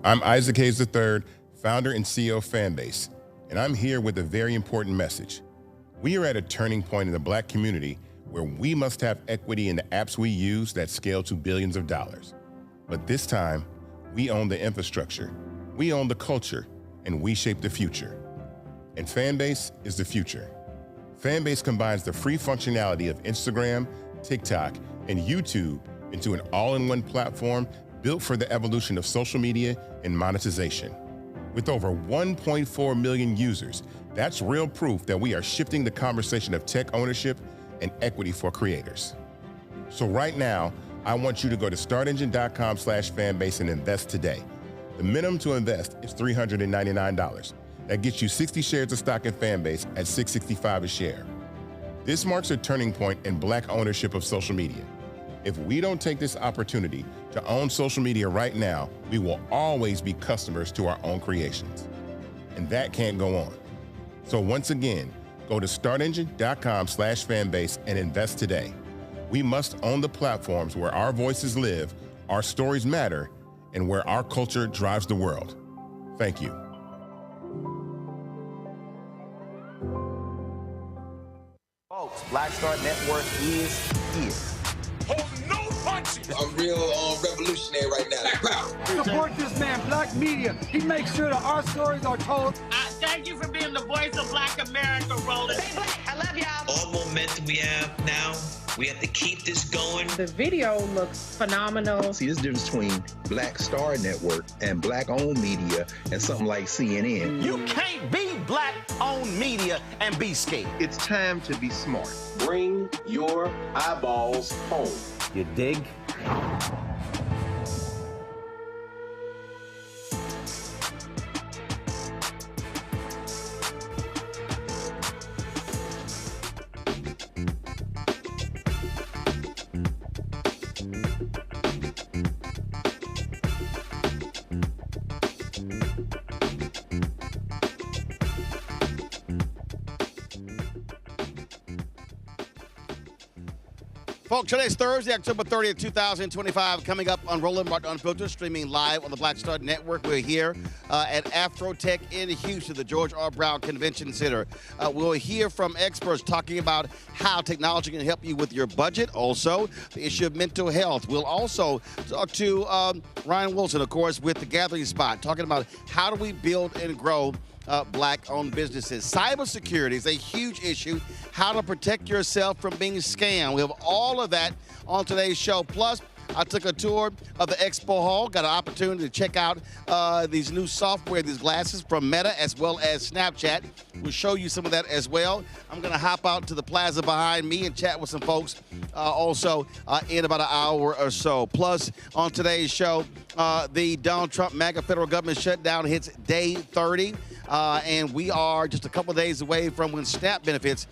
I'm Isaac Hayes III, founder and CEO of Fanbase, and I'm here with a very important message. We are at a turning point in the Black community where we must have equity in the apps we use that scale to billions of dollars. But this time, we own the infrastructure, we own the culture, and we shape the future. And Fanbase is the future. Fanbase combines the free functionality of Instagram, TikTok, and YouTube into an all-in-one platform built for the evolution of social media and monetization. With over 1.4 million users, that's real proof that we are shifting the conversation of tech ownership and equity for creators. So right now, I want you to go to startengine.com/fanbase and invest today. The minimum to invest is $399. That gets you 60 shares of stock in Fanbase at $665 a share. This marks a turning point in Black ownership of social media. If we don't take this opportunity to own social media right now, we will always be customers to our own creations. And that can't go on. So once again, go to startengine.com/fanbase and invest today. We must own the platforms where our voices live, our stories matter, and where our culture drives the world. Thank you. Folks, Black Star Network is here. Hold no punches. I'm real revolutionary right now. Black power. Support this man, Black media. He makes sure that our stories are told. Thank you for being the voice of Black America, Roland. Stay Black. I love y'all. All momentum we have now, we have to keep this going. The video looks phenomenal. See, there's a difference between Black Star Network and Black-owned media and something like CNN. You can't be Black-owned media and be scared. It's time to be smart. Bring your eyeballs home. You dig? Folks, today's Thursday, October 30th, 2025, coming up on Roland Martin Unfiltered, streaming live on the Black Star Network. We're here at AfroTech in Houston, the George R. Brown Convention Center. We'll hear from experts talking about how technology can help you with your budget. Also, the issue of mental health. We'll also talk to Ryan Wilson, of course, with The Gathering Spot, talking about how do we build and grow Black-owned businesses. Cybersecurity is a huge issue. How to protect yourself from being scammed. We have all of that on today's show. Plus, I took a tour of the Expo Hall, got an opportunity to check out these new software, these glasses from Meta as well as Snapchat. We'll show you some of that as well. I'm going to hop out to the plaza behind me and chat with some folks also in about an hour or so. Plus, on today's show, the Donald Trump-MAGA federal government shutdown hits day 30. And we are just a couple of days away from when SNAP benefits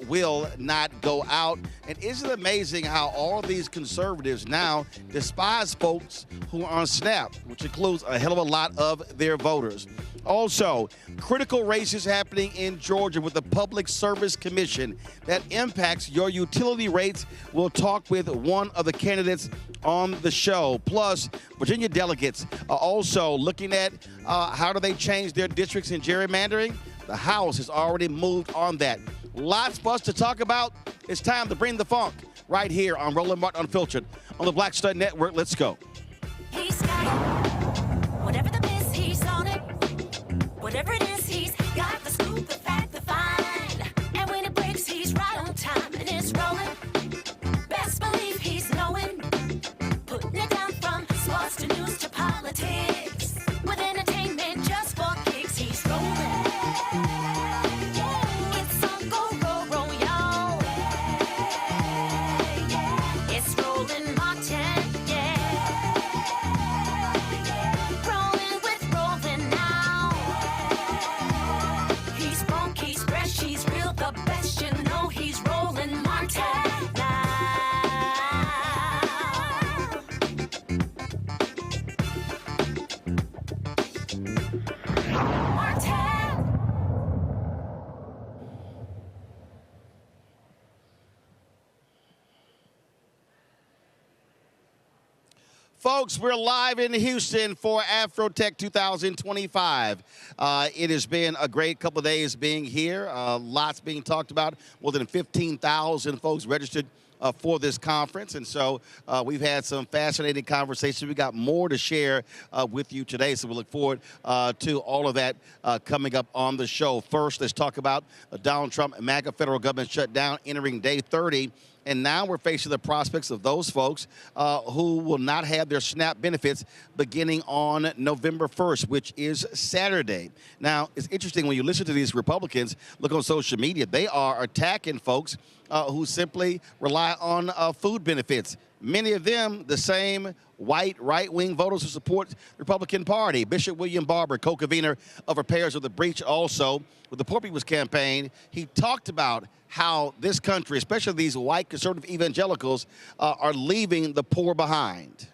will not go out. And isn't it amazing how all these conservatives now despise folks who are on SNAP, which includes a hell of a lot of their voters. Also, critical races happening in Georgia with the Public Service Commission that impacts your utility rates. We'll talk with one of the candidates on the show. Plus, Virginia delegates are also looking at how do they change their districts in gerrymandering. The House has already moved on that. Lots for us to talk about. It's time to bring the funk right here on Roland Martin Unfiltered on the Black Star Network. Let's go. He's got it. Whatever the miss, he's on it. Whatever it is, he's got the scoop, the fact, the find. And when it breaks, he's right on time and it's rolling. Best believe he's knowing. Putting it down from sports to news to politics. With entertainment just for kicks, he's rolling. It's on go, roll, y'all. It's Roland Martin, yeah. folks, we're live in Houston for AfroTech 2025. It has been a great couple of days being here. Lots being talked about. More than 15,000 folks registered for this conference. And so we've had some fascinating conversations. We got more to share with you today. So we look forward to all of that coming up on the show. First, let's talk about Donald Trump-MAGA federal government shutdown entering day 30. And now we're facing the prospects of those folks who will not have their SNAP benefits beginning on November 1st, which is Saturday. Now, it's interesting when you listen to these Republicans, look on social media, they are attacking folks who simply rely on food benefits. Many of them, the same white right-wing voters who support the Republican Party. Bishop William Barber, co-convener of Repairs of the Breach, also with the Poor People's Campaign, he talked about how this country, especially these white conservative evangelicals, are leaving the poor behind.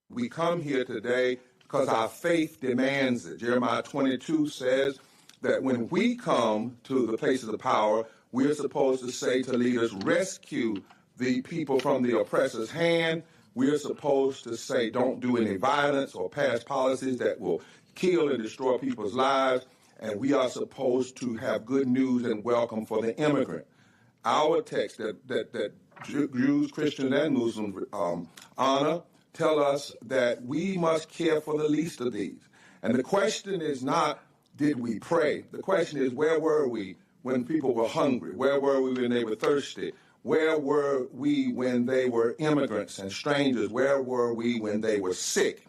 We come here today because our faith demands it. Jeremiah 22 says that when we come to the places of power, we're supposed to say to leaders, rescue the people from the oppressor's hand. We're supposed to say, don't do any violence or pass policies that will kill and destroy people's lives. And we are supposed to have good news and welcome for the immigrant. Our text that Jews, Christians, and Muslims honor tell us that we must care for the least of these. And the question is not, did we pray? The question is, where were we when people were hungry? Where were we when they were thirsty? Where were we when they were immigrants and strangers? Where were we when they were sick?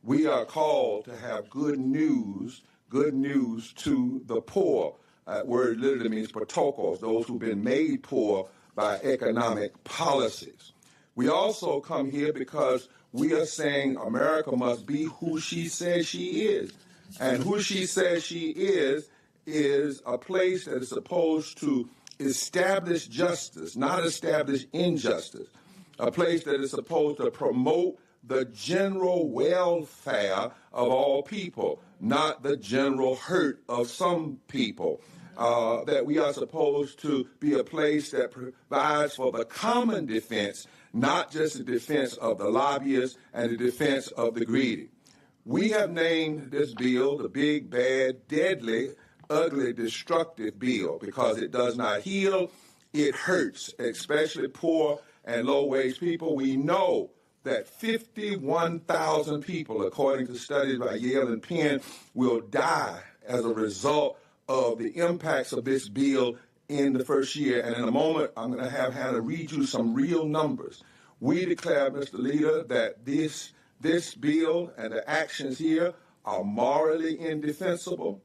We are called to have good news to the poor. Word literally means protokos, those who've been made poor by economic policies. We also come here because we are saying America must be who she says she is. And who she says she is a place that is supposed to establish justice, not establish injustice. A place that is supposed to promote the general welfare of all people, not the general hurt of some people. That we are supposed to be a place that provides for the common defense, not just the defense of the lobbyists and the defense of the greedy. We have named this bill the big, bad, deadly, ugly, destructive bill because it does not heal, it hurts, especially poor and low-wage people. We know that 51,000 people, according to studies by Yale and Penn, will die as a result of the impacts of this bill in the first year. And in a moment, I'm going to have Hannah read you some real numbers. We declare, Mr. Leader, that this bill and the actions here are morally indefensible,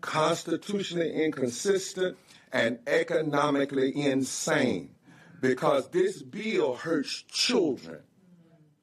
constitutionally inconsistent, and economically insane, because this bill hurts children.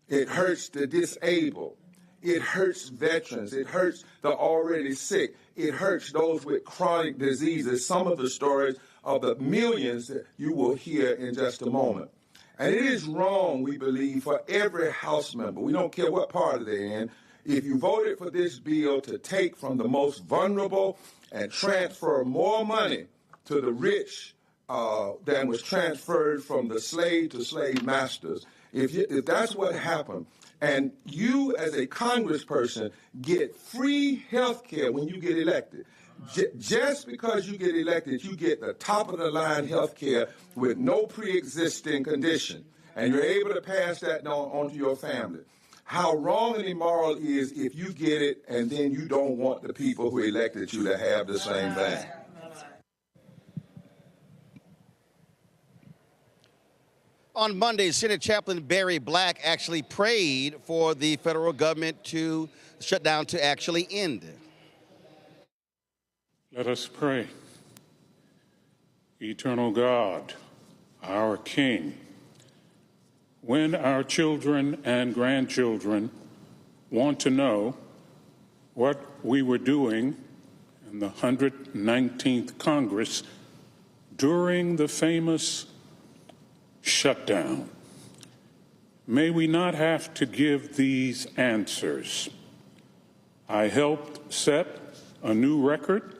It hurts the disabled. It hurts veterans. It hurts the already sick. It hurts those with chronic diseases, some of the stories of the millions that you will hear in just a moment. And it is wrong, we believe, for every House member, we don't care what party they're in, if you voted for this bill to take from the most vulnerable and transfer more money to the rich than was transferred from the slave to slave masters. If that's what happened, and you as a congressperson get free health care when you get elected, just because you get elected, you get the top-of-the-line health care with no pre-existing condition, and you're able to pass that on to your family. How wrong and immoral is if you get it and then you don't want the people who elected you to have the same thing. On Monday, Senate Chaplain Barry Black actually prayed for the federal government to shut down to actually end. Let us pray. Eternal God, our King, when our children and grandchildren want to know what we were doing in the 119th Congress during the famous shutdown, may we not have to give these answers. I helped set a new record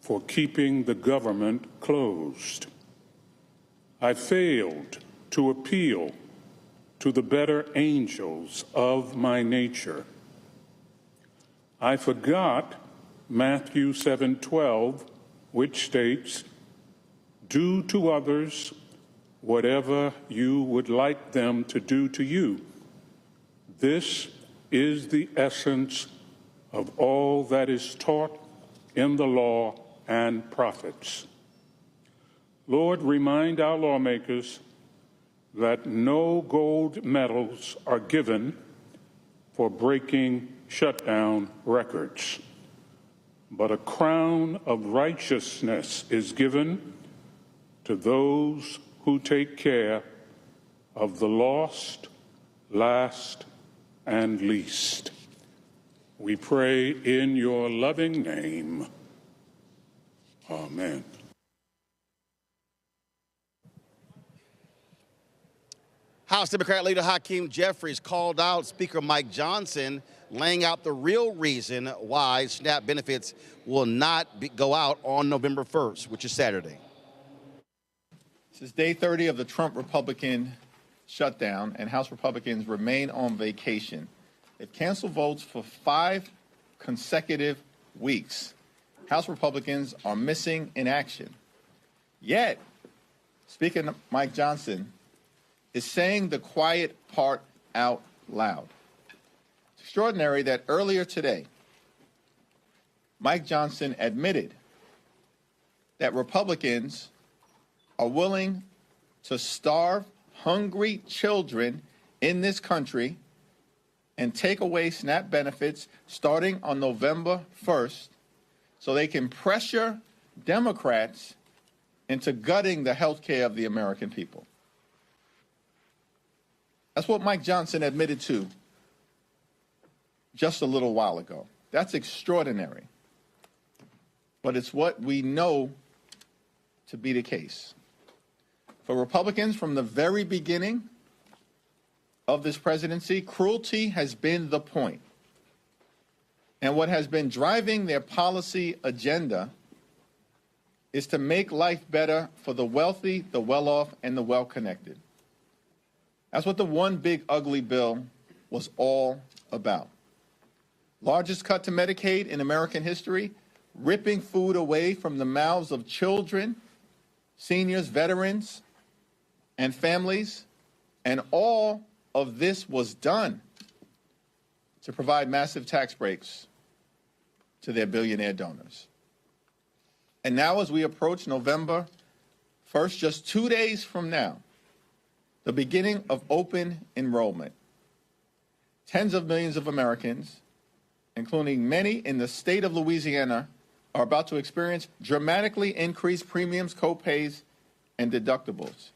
for keeping the government closed. I failed to appeal to the better angels of my nature. I forgot Matthew 7:12, which states, "Do to others whatever you would like them to do to you." This is the essence of all that is taught in the law and prophets. Lord, remind our lawmakers that no gold medals are given for breaking shutdown records, but a crown of righteousness is given to those who take care of the lost, last, and least. We pray in your loving name. Amen. House Democrat leader Hakeem Jeffries called out Speaker Mike Johnson, laying out the real reason why SNAP benefits will not go out on November 1st, which is Saturday. This is day 30 of the Trump Republican shutdown, and House Republicans remain on vacation. They've canceled votes for 5 consecutive weeks. House Republicans are missing in action. Yet, Speaker Mike Johnson is saying the quiet part out loud. It's extraordinary that earlier today, Mike Johnson admitted that Republicans are willing to starve hungry children in this country and take away SNAP benefits starting on November 1st so they can pressure Democrats into gutting the health care of the American people. That's what Mike Johnson admitted to just a little while ago. That's extraordinary. But it's what we know to be the case. For Republicans, from the very beginning of this presidency, cruelty has been the point. And what has been driving their policy agenda is to make life better for the wealthy, the well-off, and the well-connected. That's what the one big ugly bill was all about. Largest cut to Medicaid in American history, ripping food away from the mouths of children, seniors, veterans, and families. And all of this was done to provide massive tax breaks to their billionaire donors. And now, as we approach November 1st, just 2 days from now, the beginning of open enrollment, tens of millions of Americans, including many in the state of Louisiana, are about to experience dramatically increased premiums, co-pays, and deductibles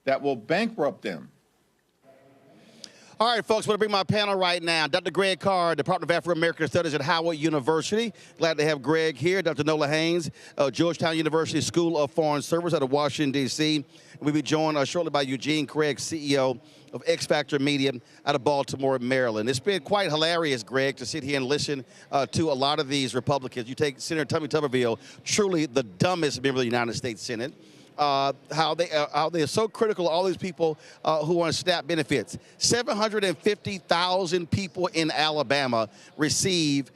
that will bankrupt them. All right, folks, I'm going to bring my panel right now. Dr. Greg Carr, Department of Afro-American Studies at Howard University. Glad to have Greg here. Dr. Nola Haynes, Georgetown University School of Foreign Service out of Washington, D.C. We'll be joined shortly by Eugene Craig, CEO of X Factor Media out of Baltimore, Maryland. It's been quite hilarious, Greg, to sit here and listen to a lot of these Republicans. You take Senator Tommy Tuberville, truly the dumbest member of the United States Senate. How they are so critical of all these people who want SNAP benefits. 750,000 people in Alabama receive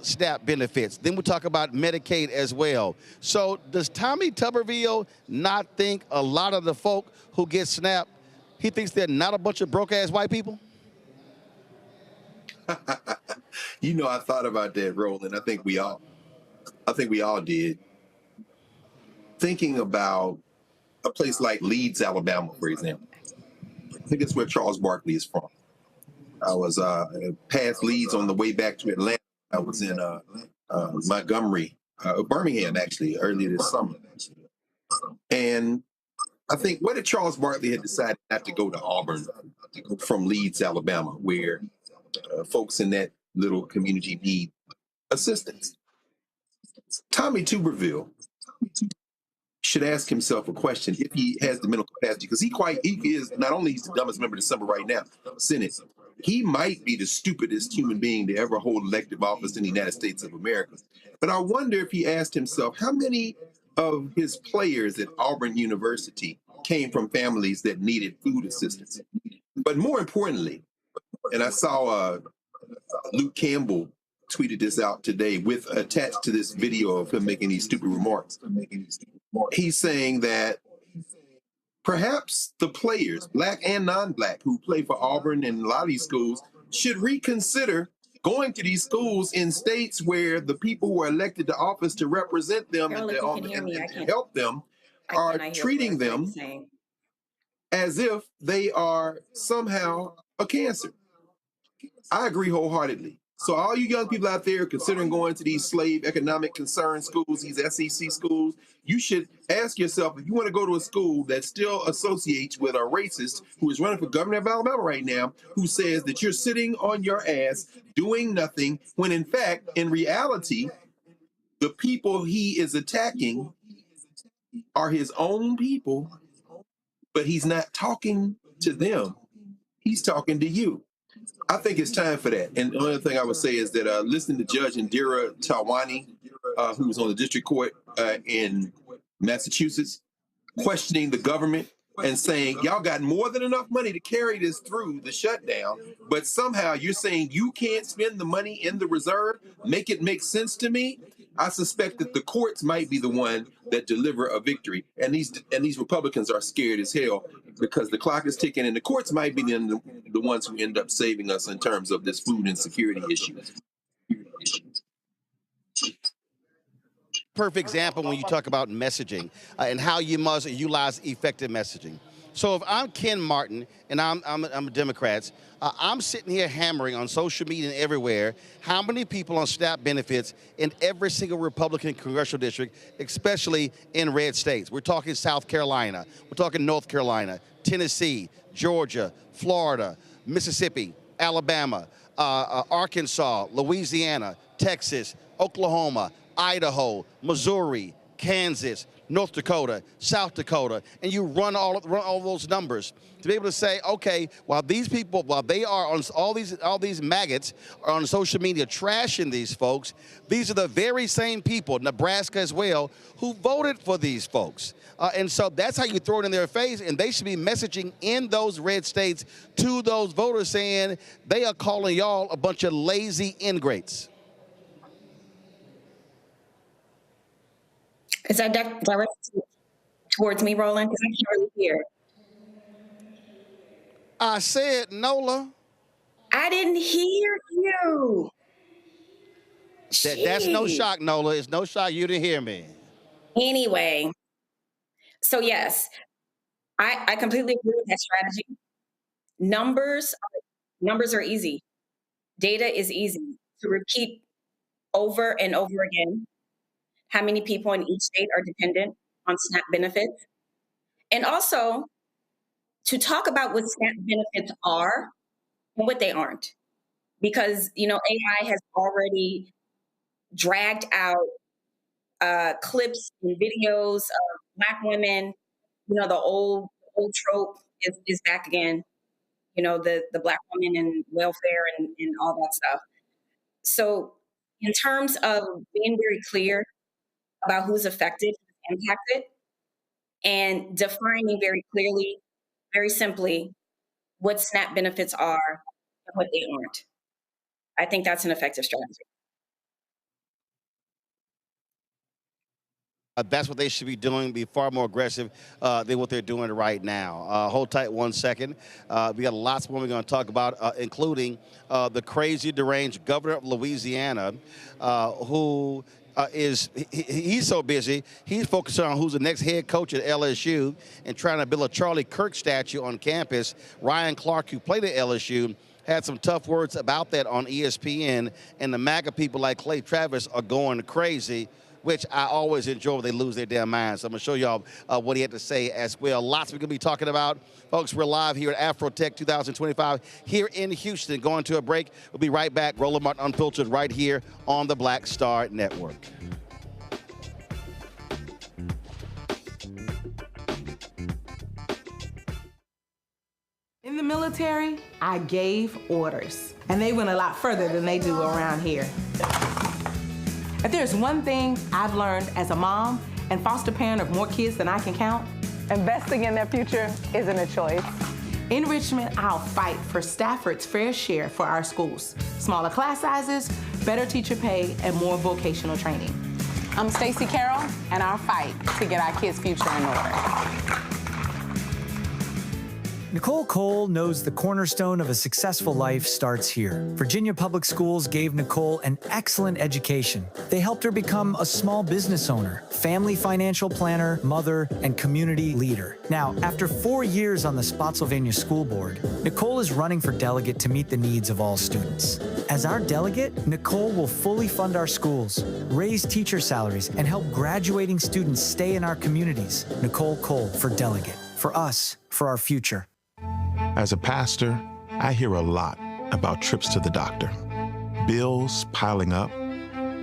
SNAP benefits. Then we'll talk about Medicaid as well. So does Tommy Tuberville not think a lot of the folk who get SNAP, he thinks they're not a bunch of broke-ass white people? You know, I thought about that, Roland. I think we all did. Thinking about a place like Leeds, Alabama, for example. I think it's where Charles Barkley is from. I was past Leeds on the way back to Atlanta. I was in Montgomery, Birmingham, actually, earlier this summer. And I think, what if Charles Barkley had decided not to go to Auburn from Leeds, Alabama, where folks in that little community need assistance? Tommy Tuberville should ask himself a question if he has the mental capacity, because he is not only he's the dumbest member of the Senate, he might be the stupidest human being to ever hold elective office in the United States of America. But I wonder if he asked himself how many of his players at Auburn University came from families that needed food assistance. But more importantly, and I saw Luke Campbell tweeted this out today with attached to this video of him making these stupid remarks. He's saying that perhaps the players, black and non-black, who play for Auburn and a lot of these schools should reconsider going to these schools in states where the people who are elected to office to represent them and help them are treating them as if they are somehow a cancer. I agree wholeheartedly. So all you young people out there considering going to these slave economic concern schools, these SEC schools, you should ask yourself, if you want to go to a school that still associates with a racist who is running for governor of Alabama right now, who says that you're sitting on your ass doing nothing, when in fact, in reality, the people he is attacking are his own people, but he's not talking to them. He's talking to you. I think it's time for that. And the only thing I would say is that listening to Judge Indira Tawani, who was on the district court in Massachusetts, questioning the government and saying, y'all got more than enough money to carry this through the shutdown, but somehow you're saying you can't spend the money in the reserve, make it make sense to me. I suspect that the courts might be the one that deliver a victory. And these Republicans are scared as hell because the clock is ticking, and the courts might be the ones who end up saving us in terms of this food insecurity issue. Perfect example when you talk about messaging and how you must utilize effective messaging. So if I'm Ken Martin and I'm a Democrat, I'm sitting here hammering on social media and everywhere how many people on SNAP benefits in every single Republican congressional district, especially in red states. We're talking South Carolina, we're talking North Carolina, Tennessee, Georgia, Florida, Mississippi, Alabama, Arkansas, Louisiana, Texas, Oklahoma, Idaho, Missouri, Kansas, North Dakota, South Dakota, and you run all those numbers to be able to say, okay, while these people, while they are on all these maggots are on social media trashing these folks, these are the very same people, Nebraska as well, who voted for these folks. And so that's how you throw it in their face, and they should be messaging in those red states to those voters saying they are calling y'all a bunch of lazy ingrates. Is that directed towards me, Roland? Because I can't really hear. I said, Nola. I didn't hear you. That's no shock, Nola. It's no shock you didn't hear me. Anyway, so yes, I completely agree with that strategy. Numbers are easy. Data is easy to repeat over and over again. How many people in each state are dependent on SNAP benefits? And also to talk about what SNAP benefits are and what they aren't. Because, AI has already dragged out clips and videos of Black women. The old trope is back again. The Black woman and welfare and all that stuff. So in terms of being very clear about who's affected, who's impacted, and defining very clearly, very simply, what SNAP benefits are and what they aren't. I think that's an effective strategy. That's what they should be doing, be far more aggressive than what they're doing right now. Hold tight 1 second. We got lots more we're going to talk about, including the crazy, deranged governor of Louisiana, who he's so busy, he's focusing on who's the next head coach at LSU and trying to build a Charlie Kirk statue on campus. Ryan Clark, who played at LSU, had some tough words about that on ESPN, and the MAGA people like Clay Travis are going crazy, which I always enjoy when they lose their damn minds. So I'm going to show y'all what he had to say as well. Lots we're going to be talking about. Folks, we're live here at AfroTech 2025 here in Houston. Going to a break. We'll be right back. Roland Martin Unfiltered right here on the Black Star Network. In the military, I gave orders, and they went a lot further than they do around here. If there's one thing I've learned as a mom and foster parent of more kids than I can count, Investing in their future isn't a choice. In Richmond, I'll fight for Stafford's fair share for our schools. Smaller class sizes, better teacher pay, and more vocational training. I'm Stacey Carroll, and I'll fight to get our kids' future in order. Nicole Cole knows the cornerstone of a successful life starts here. Virginia Public Schools gave Nicole an excellent education. They helped her become a small business owner, family financial planner, mother, and community leader. Now, after 4 years on the Spotsylvania School Board, Nicole is running for delegate to meet the needs of all students. As our delegate, Nicole will fully fund our schools, raise teacher salaries, and help graduating students stay in our communities. Nicole Cole for delegate. For us, for our future. As a pastor, I hear a lot about trips to the doctor, bills piling up,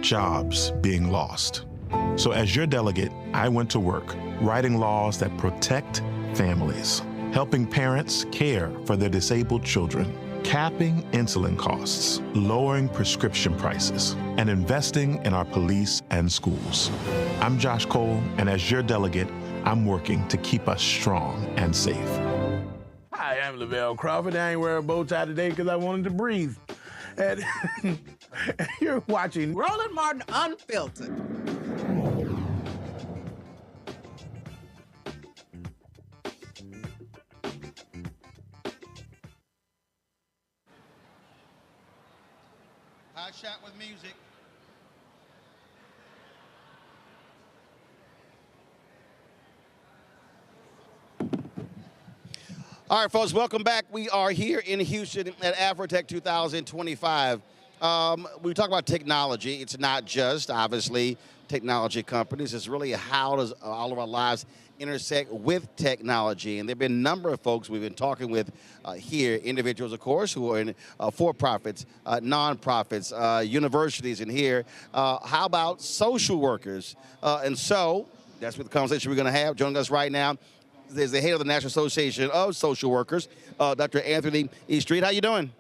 jobs being lost. So as your delegate, I went to work writing laws that protect families, helping parents care for their disabled children, capping insulin costs, lowering prescription prices, and investing in our police and schools. I'm Josh Cole, and as your delegate, I'm working to keep us strong and safe. Hi, I'm Lavelle Crawford. I ain't wearing a bow tie today because I wanted to breathe. And you're watching Roland Martin Unfiltered. Hot shot with music. All right, folks, welcome back. We are here in Houston at AfroTech 2025. We talk about technology. It's not just, obviously, technology companies. It's really how does all of our lives intersect with technology. And there have been a number of folks we've been talking with here, individuals, of course, who are in for-profits, nonprofits, universities in here. How about social workers? And so that's what the conversation we're going to have. Joining us right now, there's the head of the National Association of Social Workers, Dr. Anthony E. Street. How you doing?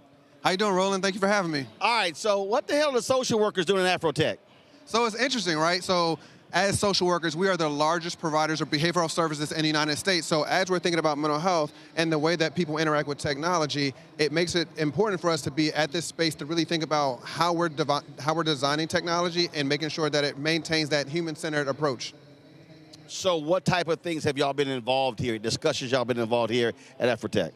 How you doing, Roland? Thank you for having me. All right, so what the hell are the social workers doing in AfroTech? So it's interesting, right? So as social workers, we are the largest providers of behavioral services in the United States. So as we're thinking about mental health and the way that people interact with technology, it makes it important for us to be at this space to really think about how we're designing technology and making sure that it maintains that human-centered approach. So what type of things have y'all been involved here, discussions y'all been involved here at AfroTech?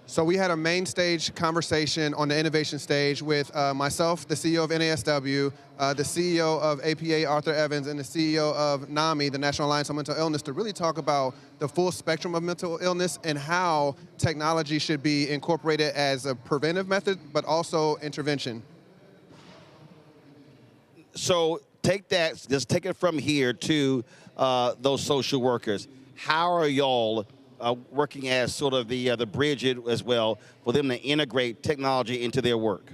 So we had a main stage conversation on the innovation stage with myself, the CEO of NASW, the CEO of APA, Arthur Evans, and the CEO of NAMI, the National Alliance on Mental Illness, to really talk about the full spectrum of mental illness and how technology should be incorporated as a preventive method, but also intervention. So take that, just take it from here to those social workers. How are y'all working as sort of the bridge as well for them to integrate technology into their work?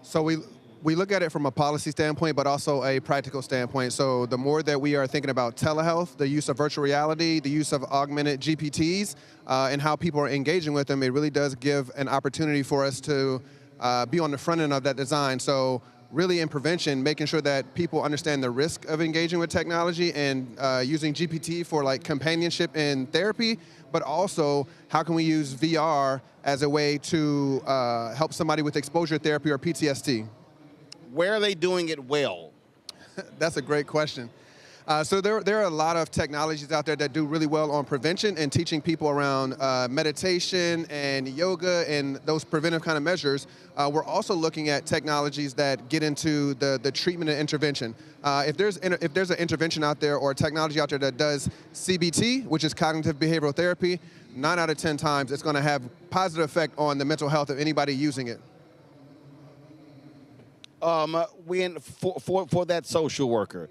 So we look at it from a policy standpoint, but also a practical standpoint. So the more that we are thinking about telehealth, the use of virtual reality, the use of augmented GPTs, and how people are engaging with them, it really does give an opportunity for us to be on the front end of that design. So really in prevention, making sure that people understand the risk of engaging with technology and using GPT for like companionship and therapy, but also how can we use VR as a way to help somebody with exposure therapy or PTSD? Where are they doing it well? That's a great question. So there are a lot of technologies out there that do really well on prevention and teaching people around meditation and yoga and those preventive kind of measures. We're also looking at technologies that get into the treatment and intervention. If there's an intervention out there or a technology out there that does CBT, which is cognitive behavioral therapy, 9 out of 10 times it's going to have positive effect on the mental health of anybody using it. For that social worker,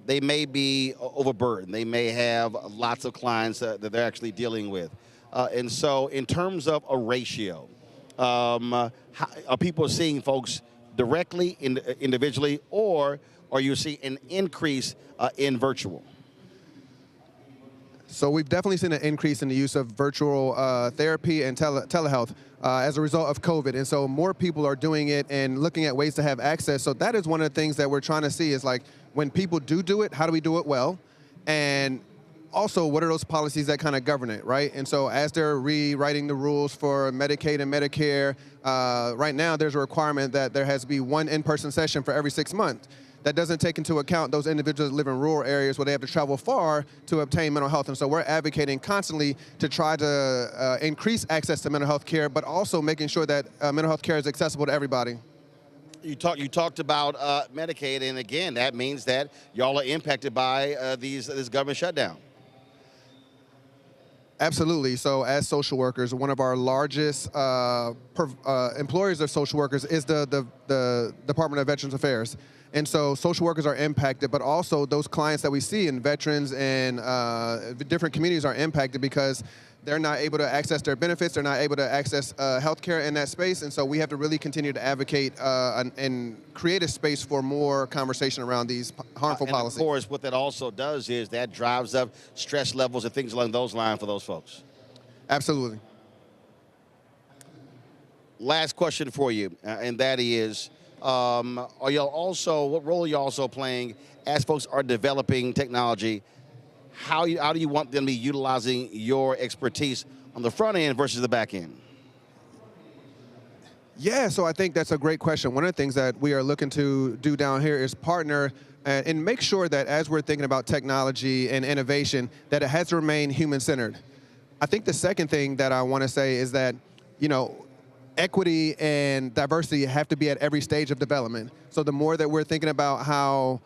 they may be overburdened. They may have lots of clients that they're actually dealing with. And so in terms of a ratio, are people seeing folks directly, individually, or are you seeing an increase in virtual? So we've definitely seen an increase in the use of virtual therapy and telehealth as a result of COVID. And so more people are doing it and looking at ways to have access. So that is one of the things that we're trying to see is like when people do it, how do we do it well? And also, what are those policies that kind of govern it, right? And so as they're rewriting the rules for Medicaid and Medicare, right now there's a requirement that there has to be one in-person session for every 6 months. That doesn't take into account those individuals that live in rural areas where they have to travel far to obtain mental health. And so we're advocating constantly to try to increase access to mental health care, but also making sure that mental health care is accessible to everybody. You talked about Medicaid, and again, that means that y'all are impacted by this government shutdown. Absolutely. So as social workers, one of our largest employers of social workers is the Department of Veterans Affairs. And so social workers are impacted, but also those clients that we see in veterans and different communities are impacted because they're not able to access their benefits, they're not able to access health care in that space. And so we have to really continue to advocate and create a space for more conversation around these harmful policies. Of course, what that also does is that drives up stress levels and things along those lines for those folks. Absolutely. Last question for you, and that is, what role are you also playing as folks are developing technology? How do you want them to be utilizing your expertise on the front end versus the back end? Yeah, so I think that's a great question. One of the things that we are looking to do down here is partner and make sure that as we're thinking about technology and innovation, that it has to remain human-centered. I think the second thing that I want to say is that, equity and diversity have to be at every stage of development. So the more that we're thinking about how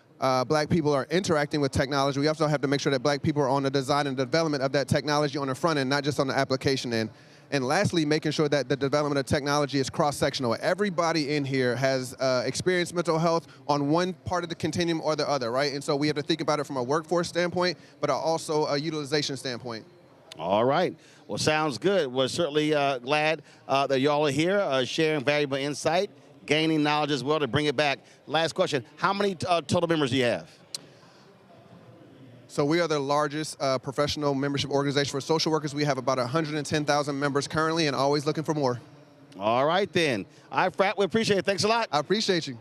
Black people are interacting with technology, we also have to make sure that Black people are on the design and development of that technology on the front end, not just on the application end. And lastly, making sure that the development of technology is cross-sectional. Everybody in here has experienced mental health on one part of the continuum or the other, right? And so we have to think about it from a workforce standpoint, but also a utilization standpoint. All right. Well, sounds good. We're certainly glad that y'all are here sharing valuable insight, gaining knowledge as well to bring it back. Last question. How many total members do you have? So we are the largest professional membership organization for social workers. We have about 110,000 members currently and always looking for more. All right, then. All right, Frat, we appreciate it. Thanks a lot. I appreciate you.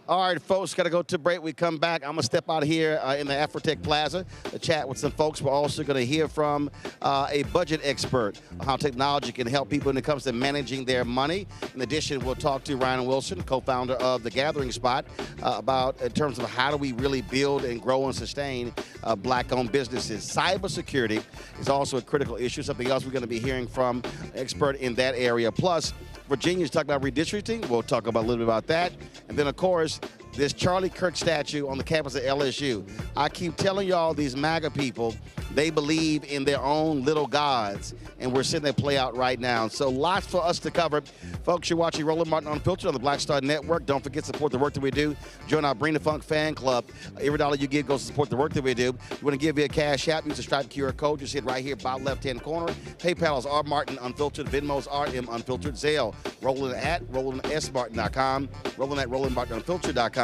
All right, folks, got to go to break. We come back. I'm going to step out here in the AfroTech Plaza to chat with some folks. We're also going to hear from a budget expert on how technology can help people when it comes to managing their money. In addition, we'll talk to Ryan Wilson, co-founder of The Gathering Spot, about in terms of how do we really build and grow and sustain Black-owned businesses. Cybersecurity is also a critical issue, something else we're going to be hearing from an expert in that area. Plus, Virginia's talking about redistricting. We'll talk about a little bit about that. And then, of course, this Charlie Kirk statue on the campus of LSU. I keep telling y'all, these MAGA people, they believe in their own little gods, and we're seeing that play out right now. So lots for us to cover. Folks, you're watching Roland Martin Unfiltered on the Black Star Network. Don't forget to support the work that we do. Join our Bring the Funk fan club. Every dollar you give goes to support the work that we do. You want to give me a cash app, use the Stripe QR code. You see it right here, bottom left-hand corner. PayPal is R Martin Unfiltered. Venmo's RM Unfiltered. Zelle, Roland at RolandSMartin.com. Roland at RolandMartinUnfiltered.com.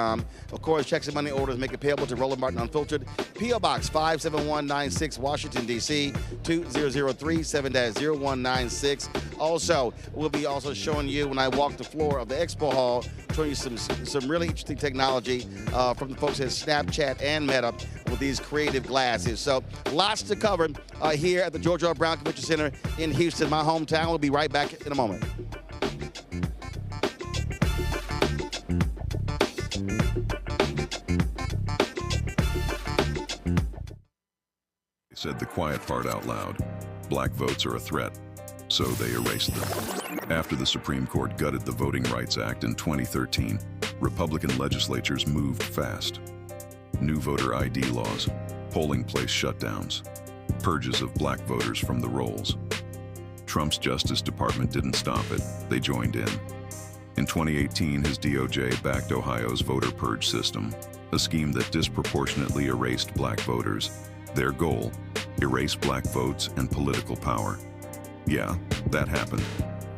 Of course, checks and money orders make it payable to Roland Martin Unfiltered. P.O. Box 57196, Washington, D.C. 20037 7-0196. Also, we'll be also showing you when I walk the floor of the expo hall, showing you some really interesting technology from the folks at Snapchat and Meta with these creative glasses. So lots to cover here at the George R. Brown Convention Center in Houston, my hometown. We'll be right back in a moment. Said the quiet part out loud. Black votes are a threat, so they erased them. After the Supreme Court gutted the Voting Rights Act in 2013, Republican legislatures moved fast. New voter ID laws, polling place shutdowns, purges of black voters from the rolls. Trump's Justice Department didn't stop it, they joined in. In 2018, his DOJ backed Ohio's voter purge system, a scheme that disproportionately erased black voters. Their goal, erase black votes and political power. Yeah, that happened.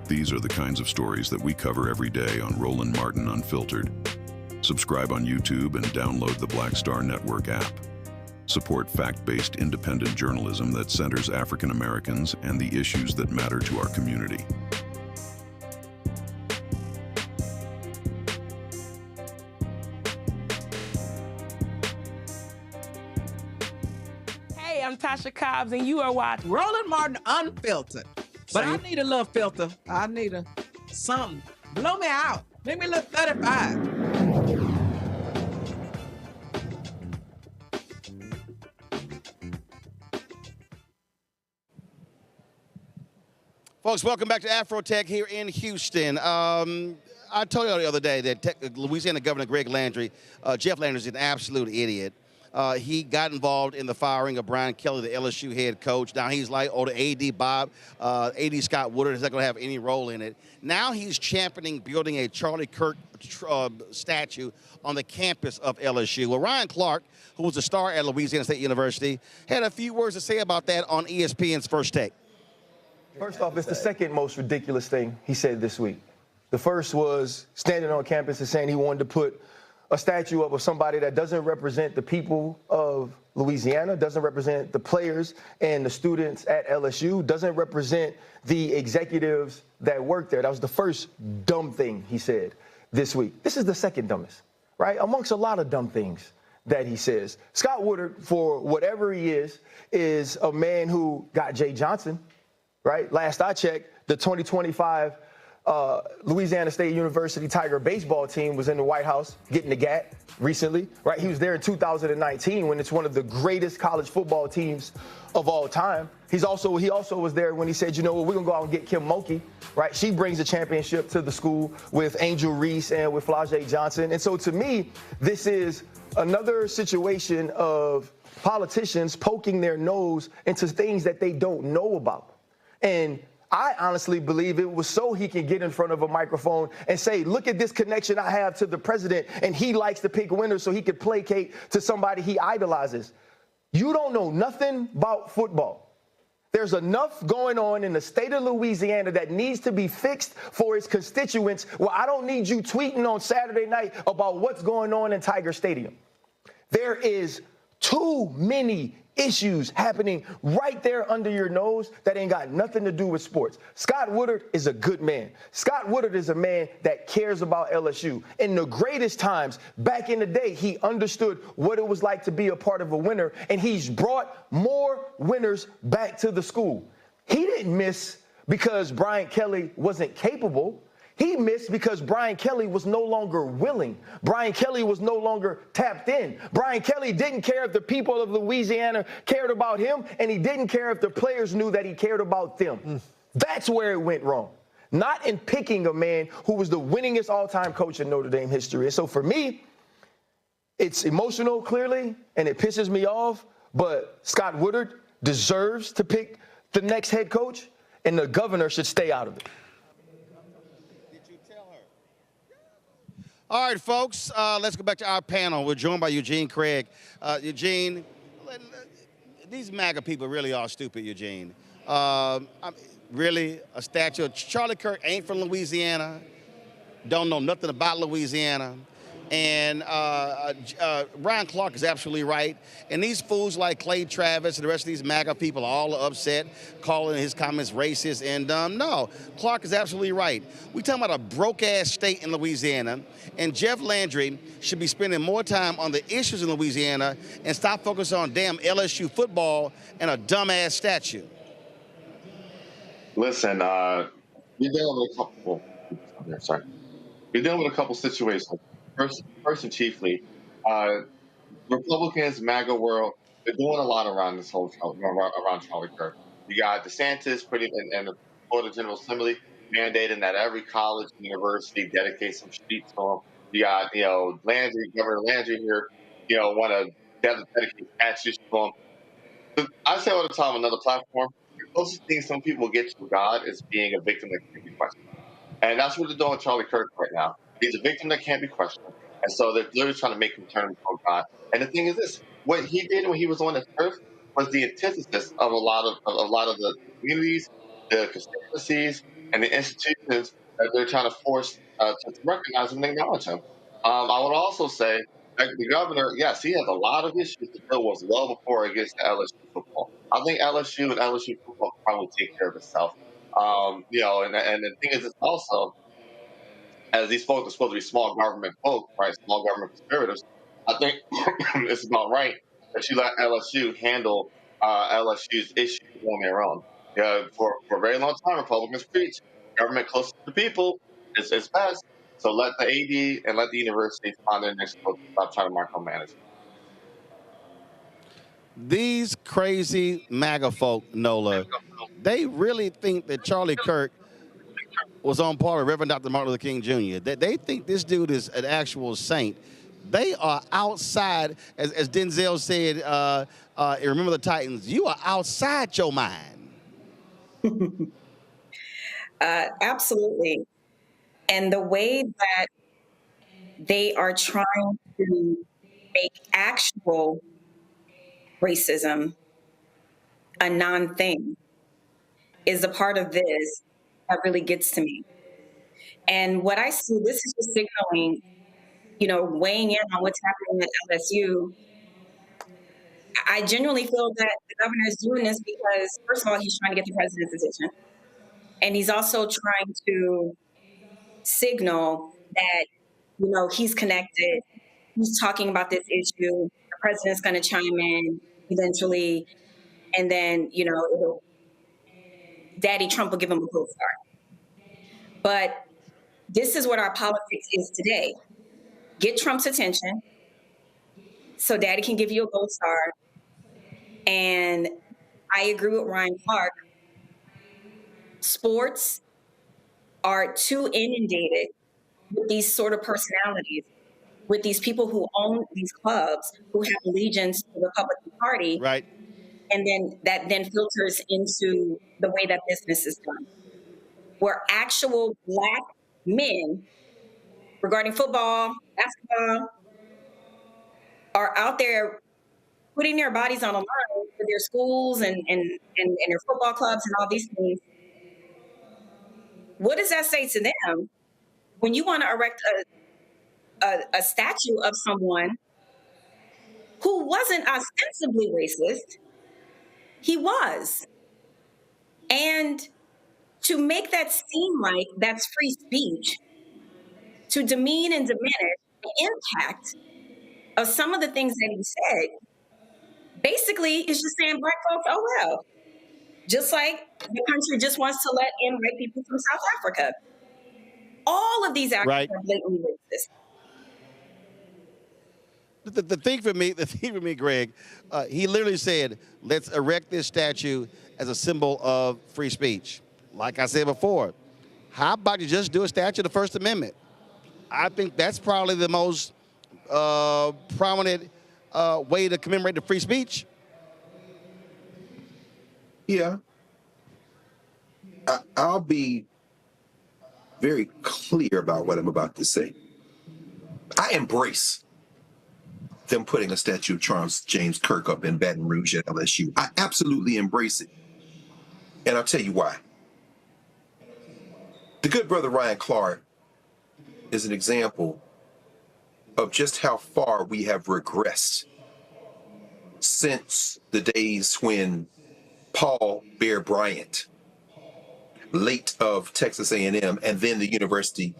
These are the kinds of stories that we cover every day on Roland Martin Unfiltered. Subscribe on YouTube and download the Black Star Network app. Support fact-based independent journalism that centers African Americans and the issues that matter to our community. I'm Tasha Cobbs, and you are watching Roland Martin Unfiltered. But I need a little filter. I need something. Blow me out. Make me look 35. Folks, welcome back to AfroTech here in Houston. I told you the other day that Louisiana Governor Greg Landry, Jeff Landry, is an absolute idiot. He got involved in the firing of Brian Kelly, the LSU head coach. Now he's like, oh, the AD Bob, AD Scott Woodard is not going to have any role in it. Now he's championing building a Charlie Kirk statue on the campus of LSU. Well, Ryan Clark, who was a star at Louisiana State University, had a few words to say about that on ESPN's First Take. First off, it's the second most ridiculous thing he said this week. The first was standing on campus and saying he wanted to put a statue up of somebody that doesn't represent the people of Louisiana, doesn't represent the players and the students at LSU, doesn't represent the executives that work there. That was the first dumb thing he said this week. This is the second dumbest, right? Amongst a lot of dumb things that he says. Scott Woodard, for whatever he is a man who got Jay Johnson, right? Last I checked, the 2025 Louisiana State University Tiger baseball team was in the White House getting the GAT recently, right? He was there in 2019 when it's one of the greatest college football teams of all time. He also was there when he said, you know what, we're going to go out and get Kim Mulkey, right? She brings a championship to the school with Angel Reese and with Flau'jae Johnson. And so to me, this is another situation of politicians poking their nose into things that they don't know about. And I honestly believe it was so he can get in front of a microphone and say, look at this connection I have to the president, and he likes to pick winners so he could placate to somebody he idolizes. You don't know nothing about football. There's enough going on in the state of Louisiana that needs to be fixed for its constituents. Well, I don't need you tweeting on Saturday night about what's going on in Tiger Stadium. There is too many issues happening right there under your nose that ain't got nothing to do with sports. Scott Woodard is a good man. Scott Woodard is a man that cares about LSU. In the greatest times, back in the day, he understood what it was like to be a part of a winner, and he's brought more winners back to the school. He didn't miss because Brian Kelly wasn't capable. He missed because Brian Kelly was no longer willing. Brian Kelly was no longer tapped in. Brian Kelly didn't care if the people of Louisiana cared about him, and he didn't care if the players knew that he cared about them. That's where it went wrong. Not in picking a man who was the winningest all-time coach in Notre Dame history. And so for me, it's emotional, clearly, and it pisses me off, but Scott Woodard deserves to pick the next head coach, and the governor should stay out of it. All right, folks, let's go back to our panel. We're joined by Eugene Craig. Eugene, these MAGA people really are stupid, Eugene. Really, a statue of Charlie Kirk ain't from Louisiana, don't know nothing about Louisiana. And Ryan Clark is absolutely right. And these fools like Clay Travis and the rest of these MAGA people are all upset, calling his comments racist and dumb. No, Clark is absolutely right. We're talking about a broke-ass state in Louisiana, and Jeff Landry should be spending more time on the issues in Louisiana and stop focusing on damn LSU football and a dumbass statue. Listen, you're dealing with a couple. You're dealing with a couple situations. First and chiefly, Republicans, MAGA world, they're doing a lot around this whole around Charlie Kirk. You got DeSantis and the Florida General Assembly mandating that every college and university dedicate some streets to him. You got, Landry, Governor Landry here, want to dedicate statues to him. I say all the time on another platform, the closest thing some people get to God is being a victim that can't be questioned. And that's what they're doing with Charlie Kirk right now. He's a victim that can't be questioned. And so they're literally trying to make him turn from God. And the thing is this, what he did when he was on this earth was the antithesis of a lot of the communities, the constituencies, and the institutions that they're trying to force to recognize him and acknowledge him. I would also say that the governor, yes, he has a lot of issues to deal with well before it gets to LSU football. I think LSU and LSU football probably take care of itself. And the thing is, it's also, as these folks are supposed to be small government folk, right? Small government conspirators. I think it's about right that you let LSU handle LSU's issues on their own. For a very long time, Republicans preach government close to the people is best. So let the AD and let the universities find their next book. Stop trying to micromanage. These crazy MAGA folk, Nola, they really think that Charlie Kirk was on par with Reverend Dr. Martin Luther King Jr. They think this dude is an actual saint. They are outside, as Denzel said, in Remember the Titans, you are outside your mind. Absolutely. And the way that they are trying to make actual racism a non-thing is a part of this that really gets to me. And what I see, this is just signaling, weighing in on what's happening at LSU. I genuinely feel that the governor is doing this because, first of all, he's trying to get the president's attention. And he's also trying to signal that, he's connected. He's talking about this issue. The president's going to chime in eventually. And then, Daddy Trump will give him a gold star. But this is what our politics is today. Get Trump's attention so Daddy can give you a gold star. And I agree with Ryan Clark. Sports are too inundated with these sort of personalities, with these people who own these clubs, who have allegiance to the Republican Party. Right. And then that then filters into the way that business is done, where actual Black men regarding football, basketball, are out there putting their bodies on the line for their schools and their football clubs and all these things. What does that say to them when you want to erect a statue of someone who wasn't ostensibly racist? He was. And to make that seem like that's free speech, to demean and diminish the impact of some of the things that he said, basically is just saying Black folks, oh well. Just like the country just wants to let in white people from South Africa. All of these actions are blatantly racist. The thing for me, Greg, he literally said, let's erect this statue as a symbol of free speech. Like I said before, how about you just do a statue of the First Amendment? I think that's probably the most prominent way to commemorate the free speech. Yeah. I'll be very clear about what I'm about to say. I embrace them putting a statue of Charles James Kirk up in Baton Rouge at LSU. I absolutely embrace it. And I'll tell you why. The good brother Ryan Clark is an example of just how far we have regressed since the days when Paul Bear Bryant, late of Texas A&M and then the University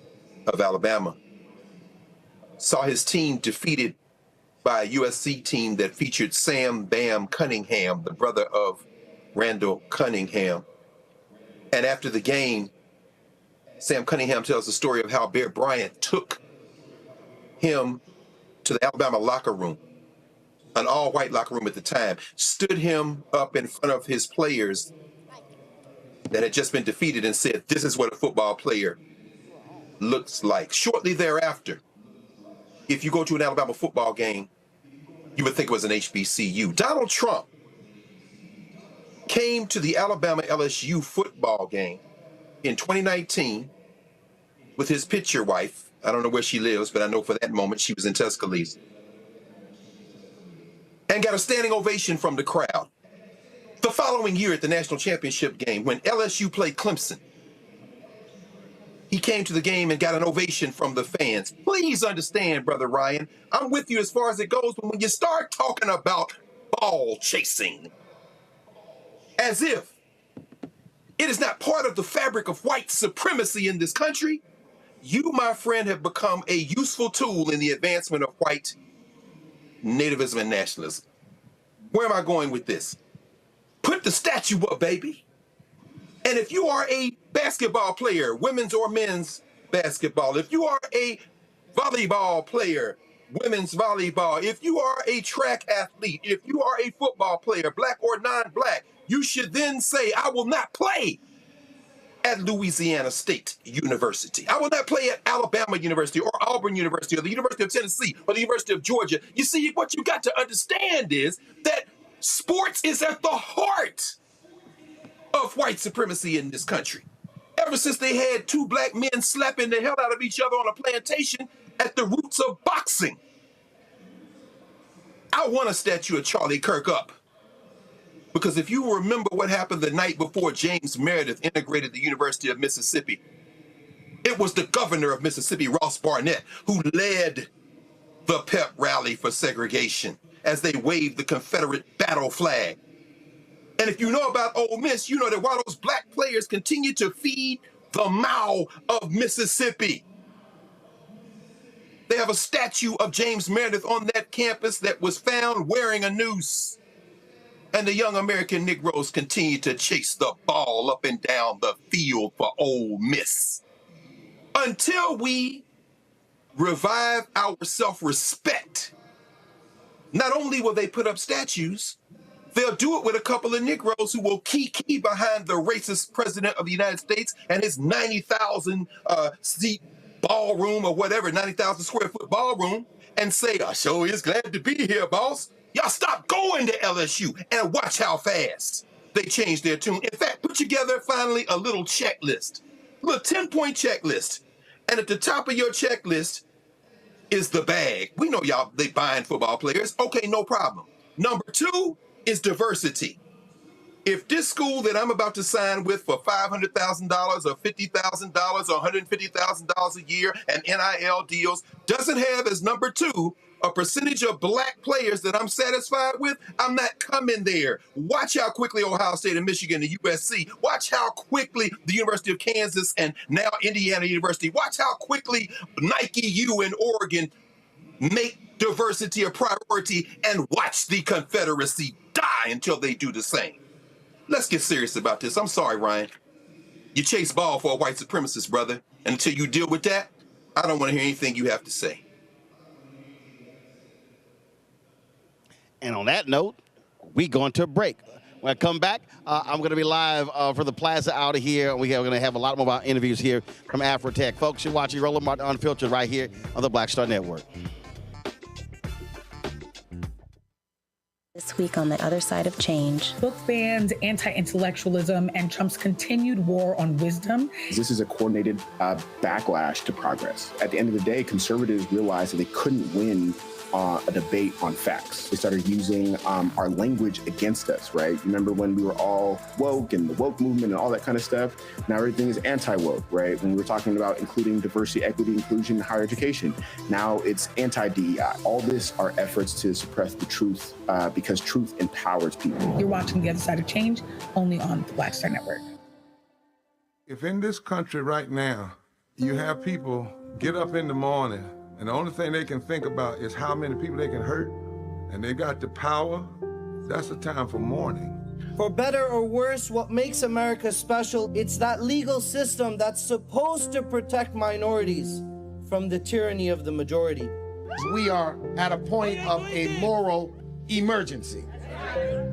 of Alabama, saw his team defeated by a USC team that featured Sam Bam Cunningham, the brother of Randall Cunningham. And after the game, Sam Cunningham tells the story of how Bear Bryant took him to the Alabama locker room, an all-white locker room at the time, stood him up in front of his players that had just been defeated and said, this is what a football player looks like. Shortly thereafter, if you go to an Alabama football game, you would think it was an HBCU. Donald Trump came to the Alabama LSU football game in 2019 with his picture wife. I don't know where she lives, but I know for that moment she was in Tuscaloosa. And got a standing ovation from the crowd. The following year at the national championship game, when LSU played Clemson, he came to the game and got an ovation from the fans. Please understand, Brother Ryan, I'm with you as far as it goes, but when you start talking about ball chasing, as if it is not part of the fabric of white supremacy in this country, you, my friend, have become a useful tool in the advancement of white nativism and nationalism. Where am I going with this? Put the statue up, baby. And if you are a basketball player, women's or men's basketball, if you are a volleyball player, women's volleyball, if you are a track athlete, if you are a football player, black or non-black, you should then say, I will not play at Louisiana State University. I will not play at Alabama University or Auburn University or the University of Tennessee or the University of Georgia. You see, what you got to understand is that sports is at the heart of white supremacy in this country. Ever since they had two black men slapping the hell out of each other on a plantation at the roots of boxing. I want a statue of Charlie Kirk up. Because if you remember what happened the night before James Meredith integrated the University of Mississippi, it was the governor of Mississippi, Ross Barnett, who led the pep rally for segregation as they waved the Confederate battle flag. And if you know about Ole Miss, you know that while those black players continue to feed the maw of Mississippi, they have a statue of James Meredith on that campus that was found wearing a noose. And the young American Negroes continue to chase the ball up and down the field for Ole Miss. Until we revive our self-respect, not only will they put up statues, they'll do it with a couple of Negroes who will key behind the racist president of the United States and his 90,000 seat ballroom or whatever, 90,000 square foot ballroom, and say, I sure is glad to be here, boss. Y'all stop going to LSU and watch how fast they change their tune. In fact, put together finally a little checklist, a little 10-point checklist. And at the top of your checklist is the bag. We know y'all, they buying football players. Okay, no problem. Number 2 is diversity. If this school that I'm about to sign with for $500,000 or $50,000 or $150,000 a year and NIL deals doesn't have as number 2 a percentage of black players that I'm satisfied with, I'm not coming there. Watch how quickly Ohio State and Michigan and USC, watch how quickly the University of Kansas and now Indiana University, watch how quickly Nike U and Oregon make diversity a priority, and watch the Confederacy die until they do the same. Let's get serious about this. I'm sorry, Ryan. You chase ball for a white supremacist, brother. And until you deal with that, I don't want to hear anything you have to say. And on that note, we going to a break. When I come back, I'm going to be live for the plaza out of here. We're going to have a lot more interviews here from AfroTech. Folks, you're watching Roland Martin Unfiltered right here on the Black Star Network. This week on The Other Side of Change. Book bans, anti-intellectualism, and Trump's continued war on wisdom. This is a coordinated backlash to progress. At the end of the day, conservatives realized that they couldn't win a debate on facts. They started using our language against us, right? Remember when we were all woke and the woke movement and all that kind of stuff? Now everything is anti-woke, right? When we were talking about including diversity, equity, inclusion, and higher education, now it's anti-DEI. All this are efforts to suppress the truth because truth empowers people. You're watching The Other Side of Change only on the Black Star Network. If in this country right now, you have people get up in the morning and the only thing they can think about is how many people they can hurt, and they got the power, that's the time for mourning. For better or worse, what makes America special, it's that legal system that's supposed to protect minorities from the tyranny of the majority. We are at a point of a moral emergency.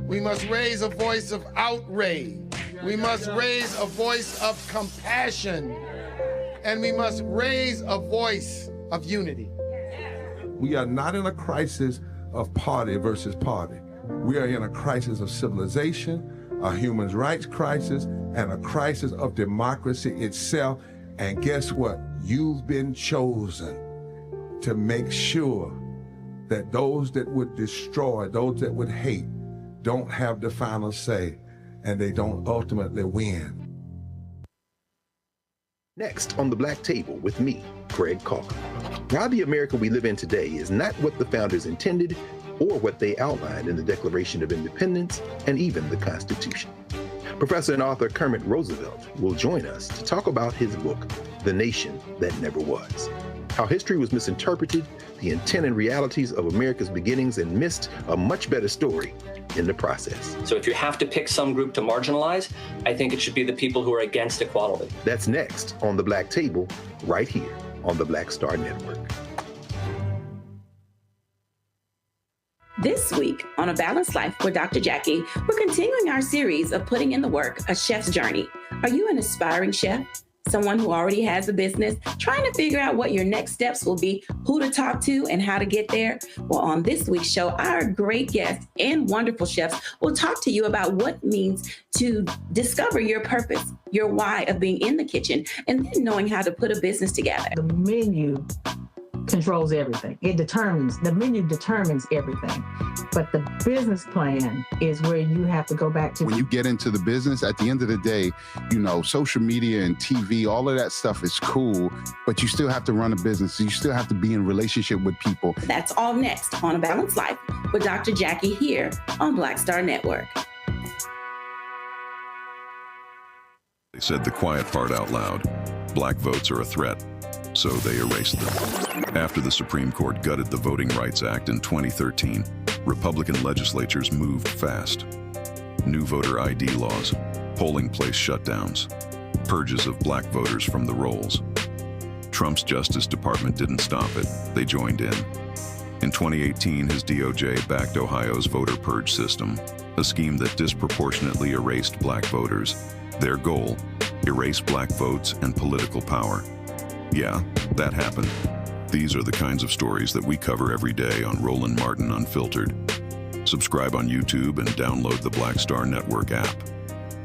We must raise a voice of outrage. We must raise a voice of compassion. And we must raise a voice of unity. We are not in a crisis of party versus party. We are in a crisis of civilization, a human rights crisis, and a crisis of democracy itself. And guess what? You've been chosen to make sure that those that would destroy, those that would hate, don't have the final say, and they don't ultimately win. Next on The Black Table with me, Greg Carr. Why the America we live in today is not what the founders intended or what they outlined in the Declaration of Independence and even the Constitution. Professor and author Kermit Roosevelt will join us to talk about his book, The Nation That Never Was. how history was misinterpreted, the intent and realities of America's beginnings, and missed a much better story in the process. So if you have to pick some group to marginalize, I think it should be the people who are against equality. That's next on The Black Table, right here on the Black Star Network. This week on A Balanced Life with Dr. Jackie, we're continuing our series of putting in the work, A Chef's Journey. Are you an aspiring chef? Someone who already has a business, trying to figure out what your next steps will be, who to talk to, and how to get there? Well, on this week's show, our great guests and wonderful chefs will talk to you about what it means to discover your purpose, your why of being in the kitchen, and then knowing how to put a business together. The menu controls everything. The menu determines everything. But the business plan is where you have to go back to. When you get into the business, at the end of the day, you know, social media and TV, all of that stuff is cool, but you still have to run a business. You still have to be in relationship with people. That's all next on A Balanced Life with Dr. Jackie here on Black Star Network. They said the quiet part out loud. Black votes are a threat, so they erased them. After the Supreme Court gutted the Voting Rights Act in 2013, Republican legislatures moved fast. New voter ID laws, polling place shutdowns, purges of black voters from the rolls. Trump's Justice Department didn't stop it, they joined in. In 2018, his DOJ backed Ohio's voter purge system, a scheme that disproportionately erased black voters. Their goal, erase black votes and political power. Yeah, that happened. These are the kinds of stories that we cover every day on Roland Martin Unfiltered. Subscribe on YouTube and download the Black Star Network app.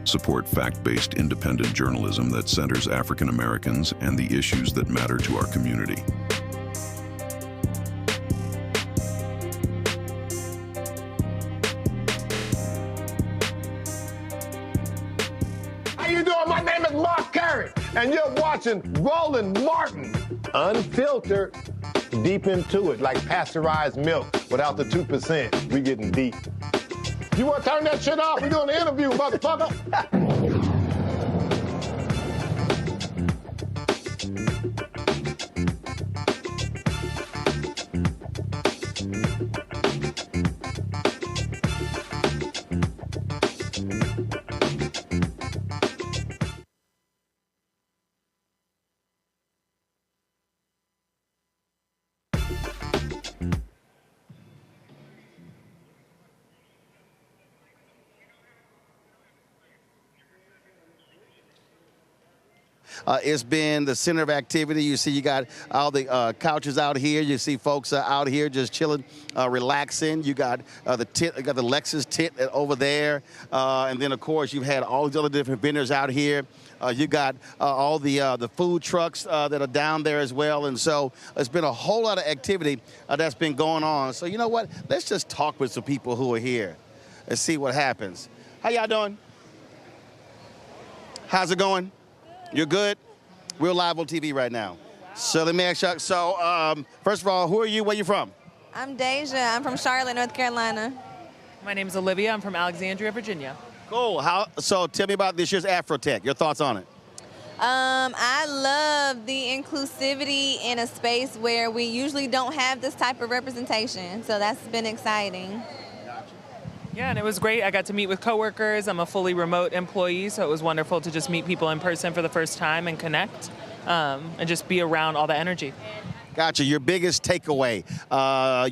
Support fact-based independent journalism that centers African Americans and the issues that matter to our community. How you doing? My name is Mark Curry, and you're watching Roland Martin Unfiltered. Deep into it, like pasteurized milk without the 2%. We getting deep. You want to turn that shit off? We doing the interview, motherfucker. It's been the center of activity. You see, you got all the couches out here. You see folks out here just chilling, relaxing. You got the Lexus tent over there, and then of course you've had all these other different vendors out here. You got all the food trucks that are down there as well, and so it's been a whole lot of activity that's been going on. So you know what? Let's just talk with some people who are here and see what happens. How y'all doing? How's it going? You're good? We're live on TV right now. So let me ask you, first of all, who are you? Where you from? I'm Deja. I'm from Charlotte, North Carolina. My name is Olivia. I'm from Alexandria, Virginia. Cool. So tell me about this year's AfroTech. Your thoughts on it? I love the inclusivity in a space where we usually don't have this type of representation. So that's been exciting. Yeah, and it was great. I got to meet with coworkers. I'm a fully remote employee, so it was wonderful to just meet people in person for the first time and connect and just be around all the energy. Gotcha. Your biggest takeaway,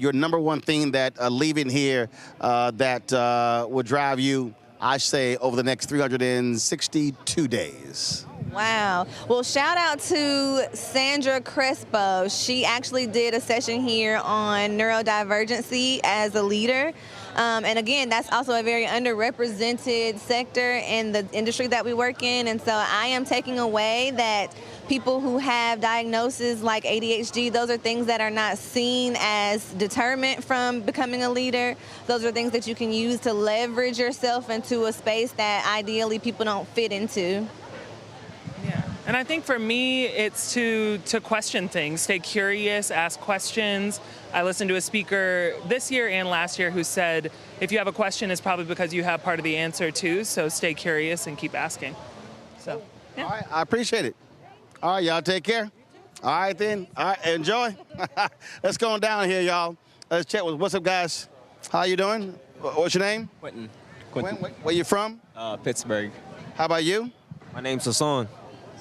your number one thing that leaving here that would drive you, I say, over the next 362 days. Wow. Well, shout out to Sandra Crespo. She actually did a session here on neurodivergency as a leader. And again, that's also a very underrepresented sector in the industry that we work in. And so I am taking away that people who have diagnoses like ADHD, those are things that are not seen as deterrent from becoming a leader. Those are things that you can use to leverage yourself into a space that ideally people don't fit into. And I think for me, it's to question things, stay curious, ask questions. I listened to a speaker this year and last year who said, if you have a question, it's probably because you have part of the answer too, so stay curious and keep asking. So, yeah. All right, I appreciate it. All right, y'all take care. All right, then. All right, enjoy. Let's go on down here, y'all. Let's check with, what's up, guys? How you doing? What's your name? Quentin. Where you from? Pittsburgh. How about you? My name's Hassan.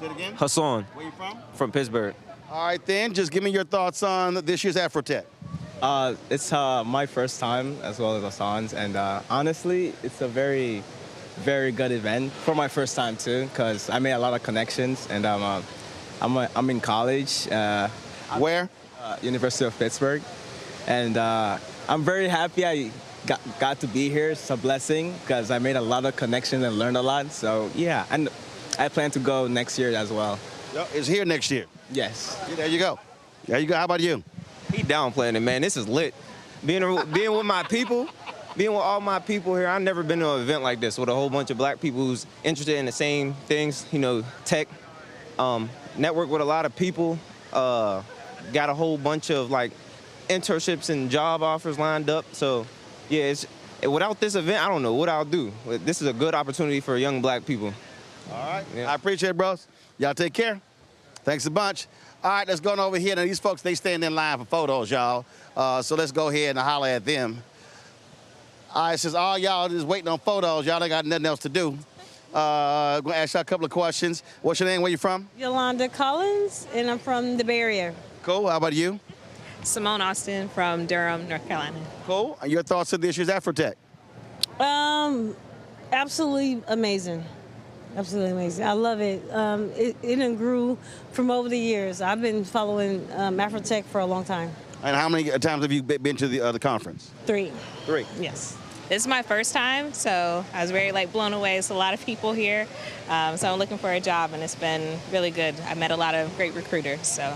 Say it again. Hassan. Where you from? From Pittsburgh. All right, then. Just give me your thoughts on this year's AfroTech. It's my first time as well as Hassan's, and honestly, it's a very, very good event for my first time too, because I made a lot of connections, and I'm in college. Where? University of Pittsburgh, and I'm very happy I got to be here. It's a blessing because I made a lot of connections and learned a lot. So yeah, and I plan to go next year as well. It's here next year. Yes. Yeah, there you go. There you go. How about you? He downplaying it, man. This is lit. Being with my people, being with all my people here. I've never been to an event like this with a whole bunch of black people who's interested in the same things, you know, tech. Network with a lot of people. Got a whole bunch of like internships and job offers lined up. So yeah, without this event, I don't know what I'll do. This is a good opportunity for young black people. All right. Yeah. I appreciate it, bros. Y'all take care. Thanks a bunch. All right, let's go on over here. Now, these folks, they stand in line for photos, y'all. So let's go ahead and holler at them. All right, since all y'all just waiting on photos, y'all ain't got nothing else to do. I'm going to ask y'all a couple of questions. What's your name? Where you from? Yolanda Collins, and I'm from the Bay Area. Cool. How about you? Simone Austin from Durham, North Carolina. Cool. And your thoughts on this year's AfroTech? Absolutely amazing. Absolutely amazing. I love it. It grew from over the years. I've been following AfroTech for a long time. And how many times have you been to the conference? 3. 3. Yes. This is my first time, so I was very blown away. It's a lot of people here, so I'm looking for a job, and it's been really good. I met a lot of great recruiters, so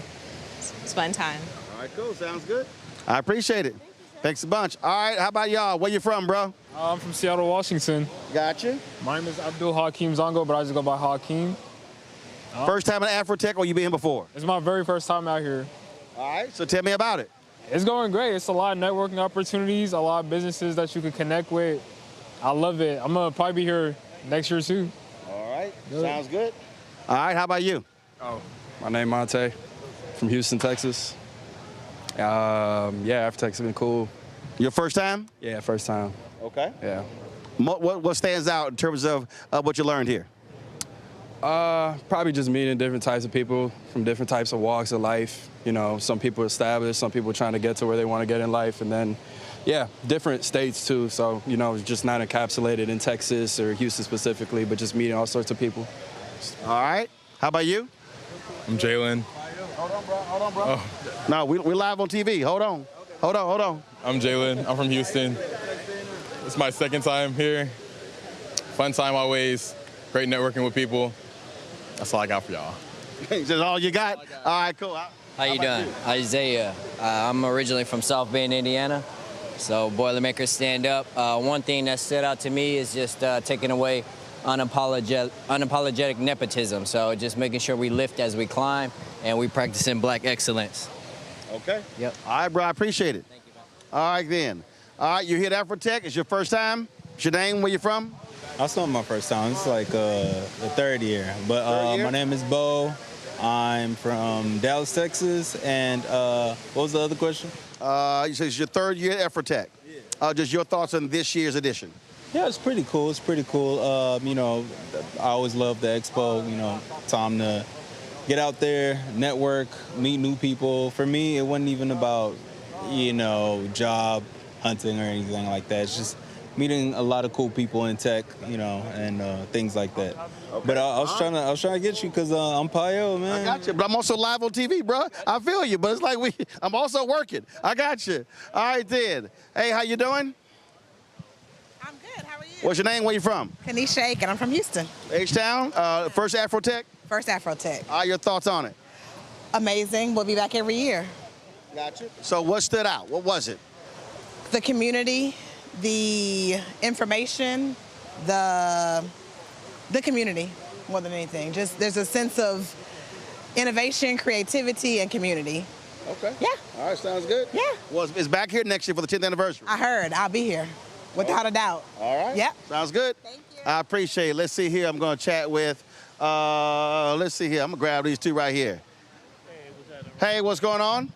it's a fun time. All right, cool. Sounds good. I appreciate it. Thanks a bunch. All right, how about y'all? Where you from, bro? I'm from Seattle, Washington. Gotcha. My name is Abdul Hakeem Zongo, but I just go by Hakeem. First time at AfroTech, or you been here before? It's my very first time out here. All right, so tell me about it. It's going great. It's a lot of networking opportunities, a lot of businesses that you can connect with. I love it. I'm going to probably be here next year, too. All right. Sounds good. All right, how about you? Oh, my name is Monte from Houston, Texas. Yeah, AfroTech's been cool. Your first time? Yeah, first time. Okay. Yeah. What stands out in terms of what you learned here? Probably just meeting different types of people from different types of walks of life. You know, some people established, some people trying to get to where they want to get in life, and then, yeah, different states too. So, you know, just not encapsulated in Texas or Houston specifically, but just meeting all sorts of people. All right. How about you? I'm Jalen. Hold on, bro. Oh. No, we're live on TV. Hold on. I'm Jalen. I'm from Houston. It's my second time here. Fun time always. Great networking with people. That's all I got for y'all. That's all you got? All right, cool. How you doing? Isaiah. I'm originally from South Bend, Indiana. So Boilermakers stand up. One thing that stood out to me is just taking away unapologetic nepotism. So just making sure we lift as we climb and we practicing black excellence. Okay. Yep. All right, bro. I appreciate it. Thank you, man. All right, then. All right, you're here at AfroTech. It's your first time? What's your name? Where you from? That's not my first time. It's like the third year. But my name is Bo. I'm from Dallas, Texas. And what was the other question? You said it's your third year at AfroTech. Yeah. Just your thoughts on this year's edition. Yeah, it's pretty cool. It's pretty cool. You know, I always love the expo. You know, time to get out there, network, meet new people. For me, it wasn't even about, you know, job hunting or anything like that. It's just meeting a lot of cool people in tech, you know, and things like that. Okay. But I was trying to get you because I'm Payo, man. I got you, but I'm also live on TV, bro. I feel you, but it's like I'm also working. I got you. All right, then. Hey, how you doing? I'm good. How are you? What's your name? Where you from? Kanisha Aiken. I'm from Houston. H-Town. First AfroTech? First AfroTech. Your thoughts on it? Amazing. We'll be back every year. Got you. So what stood out? What was it? The community, the information, the community more than anything. Just there's a sense of innovation, creativity, and community. Okay. Yeah. All right, sounds good. Yeah. Well, it's back here next year for the 10th anniversary. I heard. I'll be here, without a doubt. All right. Yep. Sounds good. Thank you. I appreciate it. Let's see here. I'm going to chat with, let's see here. I'm going to grab these two right here. Hey, what's going on?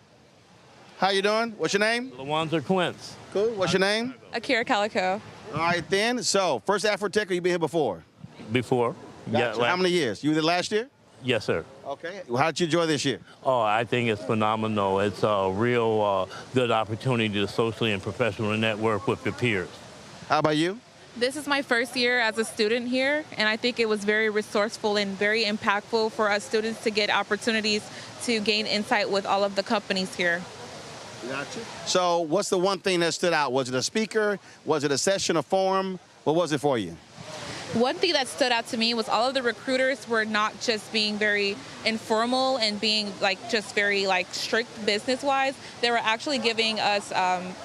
How you doing? What's your name? Lawanza Quince. Cool. What's your name? Akira Calico. All right, then. So, first AfroTech, or you been here before? Before. Gotcha. Yeah. How many years? You were there last year? Yes, sir. Okay. Well, how did you enjoy this year? Oh, I think it's phenomenal. It's a real good opportunity to socially and professionally network with your peers. How about you? This is my first year as a student here, and I think it was very resourceful and very impactful for us students to get opportunities to gain insight with all of the companies here. Gotcha. So what's the one thing that stood out? Was it a speaker? Was it a session, a forum? What was it for you? One thing that stood out to me was all of the recruiters were not just being very informal and being just very strict business-wise. They were actually giving us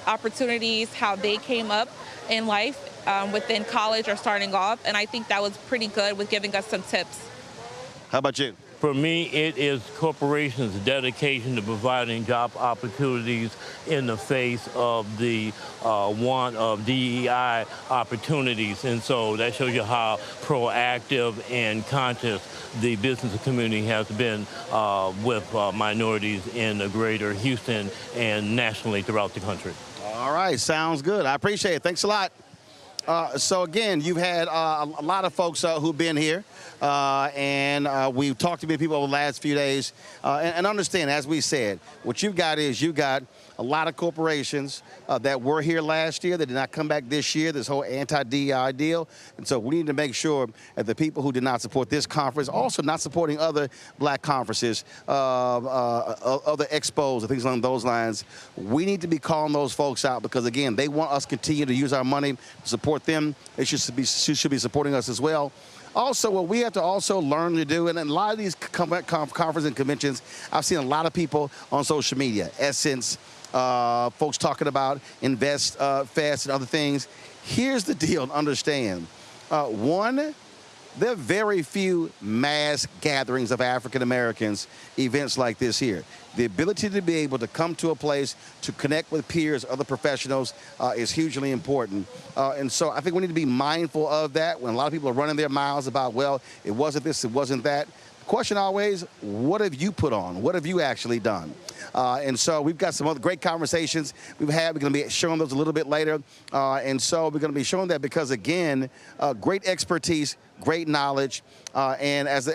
opportunities, how they came up in life within college or starting off, and I think that was pretty good with giving us some tips. How about you? For me, it is corporations' dedication to providing job opportunities in the face of the want of DEI opportunities. And so that shows you how proactive and conscious the business community has been with minorities in the greater Houston and nationally throughout the country. All right, sounds good. I appreciate it. Thanks a lot. So again, you've had a lot of folks who've been here, and we've talked to many people over the last few days. And understand, as we said, what you've got is you've got a lot of corporations that were here last year that did not come back this year, this whole anti-DEI deal. And so we need to make sure that the people who did not support this conference, also not supporting other black conferences, other expos and things along those lines, we need to be calling those folks out because, again, they want us to continue to use our money to support them. They should be supporting us as well. Also, what we have to also learn to do, and a lot of these conferences and conventions, I've seen a lot of people on social media, Essence, folks talking about Invest Fast and other things. Here's the deal, understand. One, there are very few mass gatherings of African Americans, events like this here. The ability to be able to come to a place to connect with peers, other professionals, is hugely important. And so I think we need to be mindful of that when a lot of people are running their mouths about, well, it wasn't this, it wasn't that. The question always, what have you put on? What have you actually done? And so we've got some other great conversations we've had. We're going to be showing those a little bit later. And so we're going to be showing that because, again, great expertise, great knowledge. And as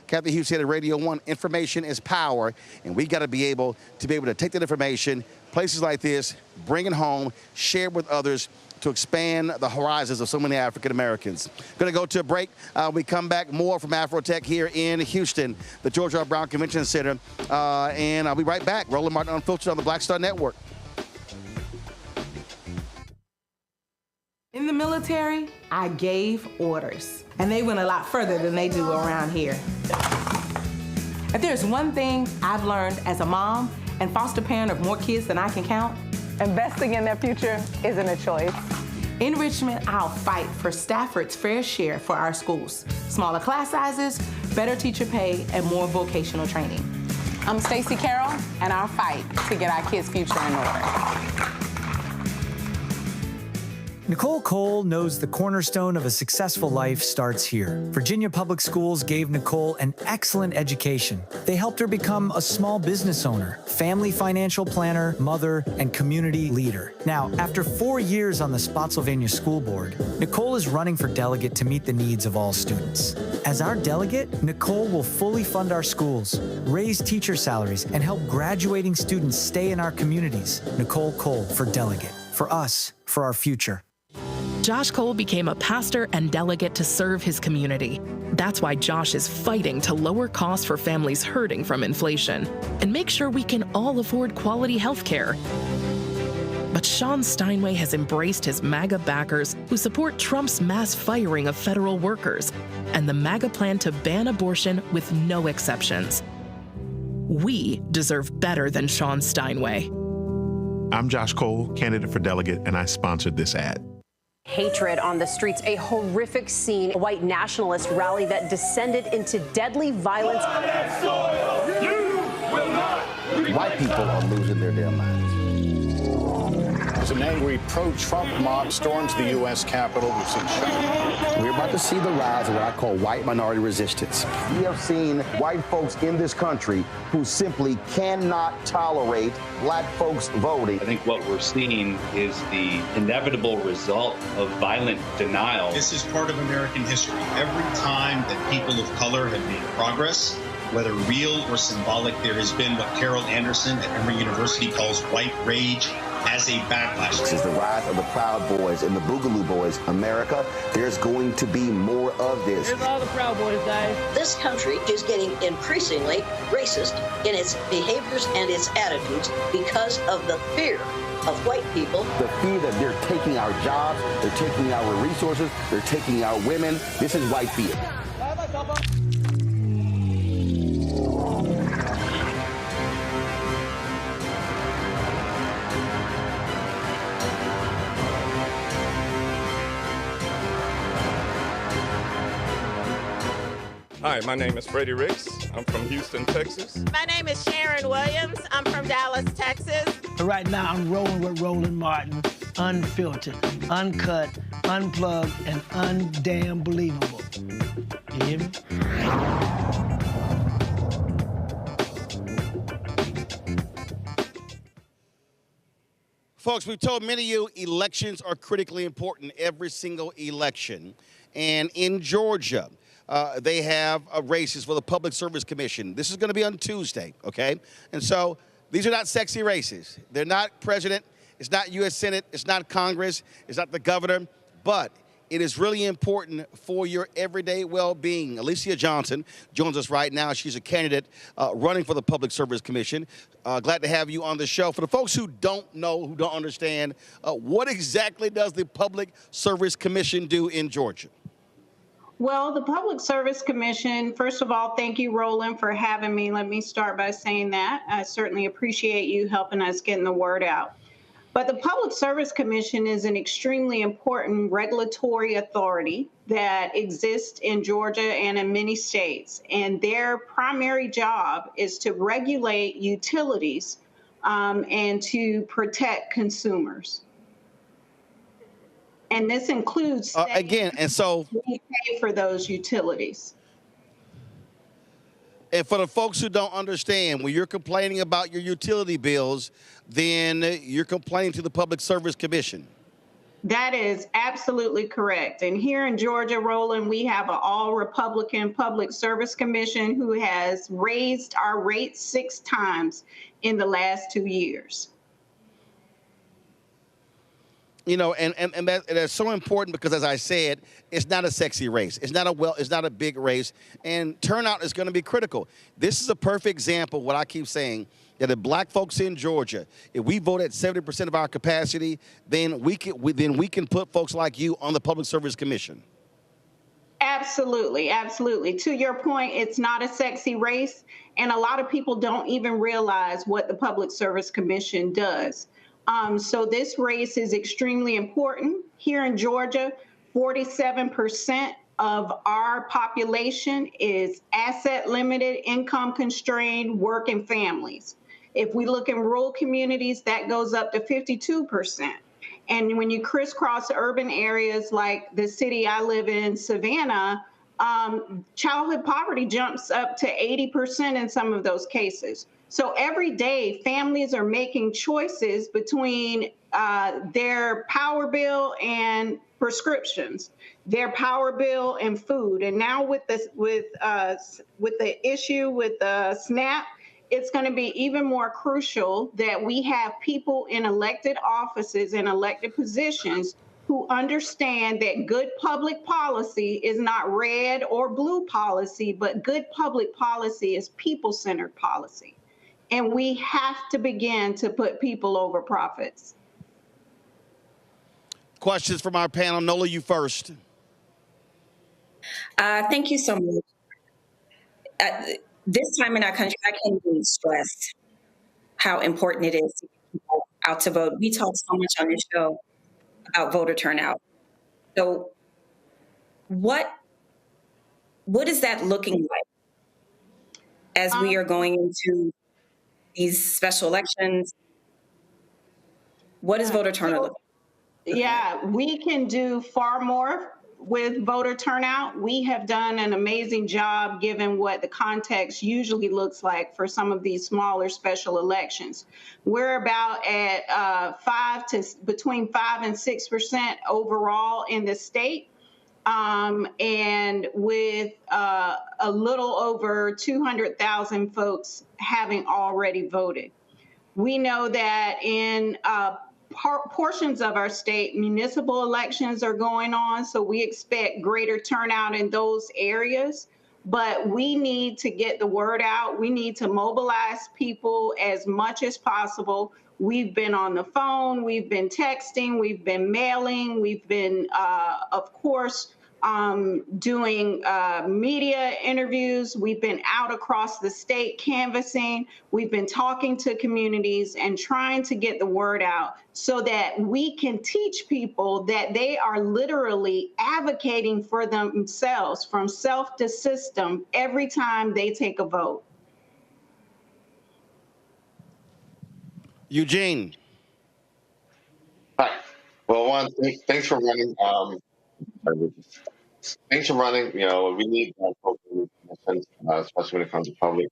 Kathy Hughes said at Radio 1, information is power. And we got to be able to take that information, places like this, bring it home, share it with others, to expand the horizons of so many African Americans. Going to go to a break. We come back more from AfroTech here in Houston, the George R. Brown Convention Center. And I'll be right back. Roland Martin Unfiltered on the Black Star Network. In the military, I gave orders, and they went a lot further than they do around here. If there's one thing I've learned as a mom and foster parent of more kids than I can count, investing in their future isn't a choice. In Richmond, I'll fight for Stafford's fair share for our schools. Smaller class sizes, better teacher pay, and more vocational training. I'm Stacey Carroll, and I'll fight to get our kids' future in order. Nicole Cole knows the cornerstone of a successful life starts here. Virginia Public Schools gave Nicole an excellent education. They helped her become a small business owner, family financial planner, mother, and community leader. Now, after 4 years on the Spotsylvania School Board, Nicole is running for delegate to meet the needs of all students. As our delegate, Nicole will fully fund our schools, raise teacher salaries, and help graduating students stay in our communities. Nicole Cole for delegate. For us, for our future. Josh Cole became a pastor and delegate to serve his community. That's why Josh is fighting to lower costs for families hurting from inflation and make sure we can all afford quality health care. But Sean Steinway has embraced his MAGA backers who support Trump's mass firing of federal workers and the MAGA plan to ban abortion with no exceptions. We deserve better than Sean Steinway. I'm Josh Cole, candidate for delegate, and I sponsored this ad. Hatred on the streets, a horrific scene, a white nationalist rally that descended into deadly violence. White people are losing their damn minds. as an angry pro-Trump mob storms the U.S. Capitol. We've seen Shutdown. We're about to see the rise of what I call white minority resistance. We have seen white folks in this country who simply cannot tolerate black folks voting. I think what we're seeing is the inevitable result of violent denial. This is part of American history. Every time that people of color have made progress, whether real or symbolic, there has been what Carol Anderson at Emory University calls white rage as a backlash. This is the rise of the Proud Boys and the Boogaloo Boys. America, there's going to be more of this. Here's all the Proud Boys, guys. This country is getting increasingly racist in its behaviors and its attitudes because of the fear of white people. The fear that they're taking our jobs, they're taking our resources, they're taking our women. This is white fear. Hi, my name is Freddie Ricks. I'm from Houston, Texas. My name is Sharon Williams. I'm from Dallas, Texas. Right now, I'm rolling with Roland Martin, unfiltered, uncut, unplugged, and undamn believable. You hear me? Folks, we've told many of you elections are critically important, every single election. And in Georgia, they have races for the Public Service Commission. This is going to be on Tuesday, okay? And so these are not sexy races. They're not president. It's not U.S. Senate. It's not Congress. It's not the governor. But it is really important for your everyday well-being. Alicia Johnson joins us right now. She's a candidate running for the Public Service Commission. Glad to have you on the show. For the folks who don't know, who don't understand, what exactly does the Public Service Commission do in Georgia? Well, the Public Service Commission, first of all, thank you, Roland, for having me. Let me start by saying that. I certainly appreciate you helping us getting the word out. But the Public Service Commission is an extremely important regulatory authority that exists in Georgia and in many states. And their primary job is to regulate utilities and to protect consumers. And this includes again, and so we pay for those utilities. And for the folks who don't understand, when you're complaining about your utility bills, then you're complaining to the Public Service Commission. That is absolutely correct. And here in Georgia, Roland, we have an all-Republican Public Service Commission who has raised our rates 6 times in the last 2 years. You know, and that's so important because, as I said, it's not a sexy race. It's not a big race, and turnout is going to be critical. This is a perfect example of what I keep saying, that if black folks in Georgia, if we vote at 70% of our capacity, then we can put folks like you on the Public Service Commission. Absolutely, absolutely. To your point, it's not a sexy race, and a lot of people don't even realize what the Public Service Commission does. So this race is extremely important. Here in Georgia, 47% of our population is asset limited, income constrained, working families. If we look in rural communities, that goes up to 52%. And when you crisscross urban areas like the city I live in, Savannah, childhood poverty jumps up to 80% in some of those cases. So every day, families are making choices between their power bill and prescriptions, their power bill and food. And now with the issue with SNAP, it's going to be even more crucial that we have people in elected offices and elected positions who understand that good public policy is not red or blue policy, but good public policy is people-centered policy. And we have to begin to put people over profits. Questions from our panel. Nola, you first. Thank you so much. This time in our country, I can't really stress how important it is to get people out to vote. We talk so much on this show about voter turnout. So what is that looking like as we are going into these special elections? What is voter turnout? Yeah, we can do far more with voter turnout. We have done an amazing job given what the context usually looks like for some of these smaller special elections. We're about at between 5 and 6% overall in the state. And with a little over 200,000 folks having already voted. We know that in portions of our state, municipal elections are going on, so we expect greater turnout in those areas. But we need to get the word out. We need to mobilize people as much as possible. We've been on the phone, we've been texting, we've been mailing, we've been, of course, doing media interviews. We've been out across the state canvassing. We've been talking to communities and trying to get the word out so that we can teach people that they are literally advocating for themselves from self to system every time they take a vote. Eugene. Hi. Well, thanks for running. Thanks for running. You know, we need folks in these positions, especially when it comes to public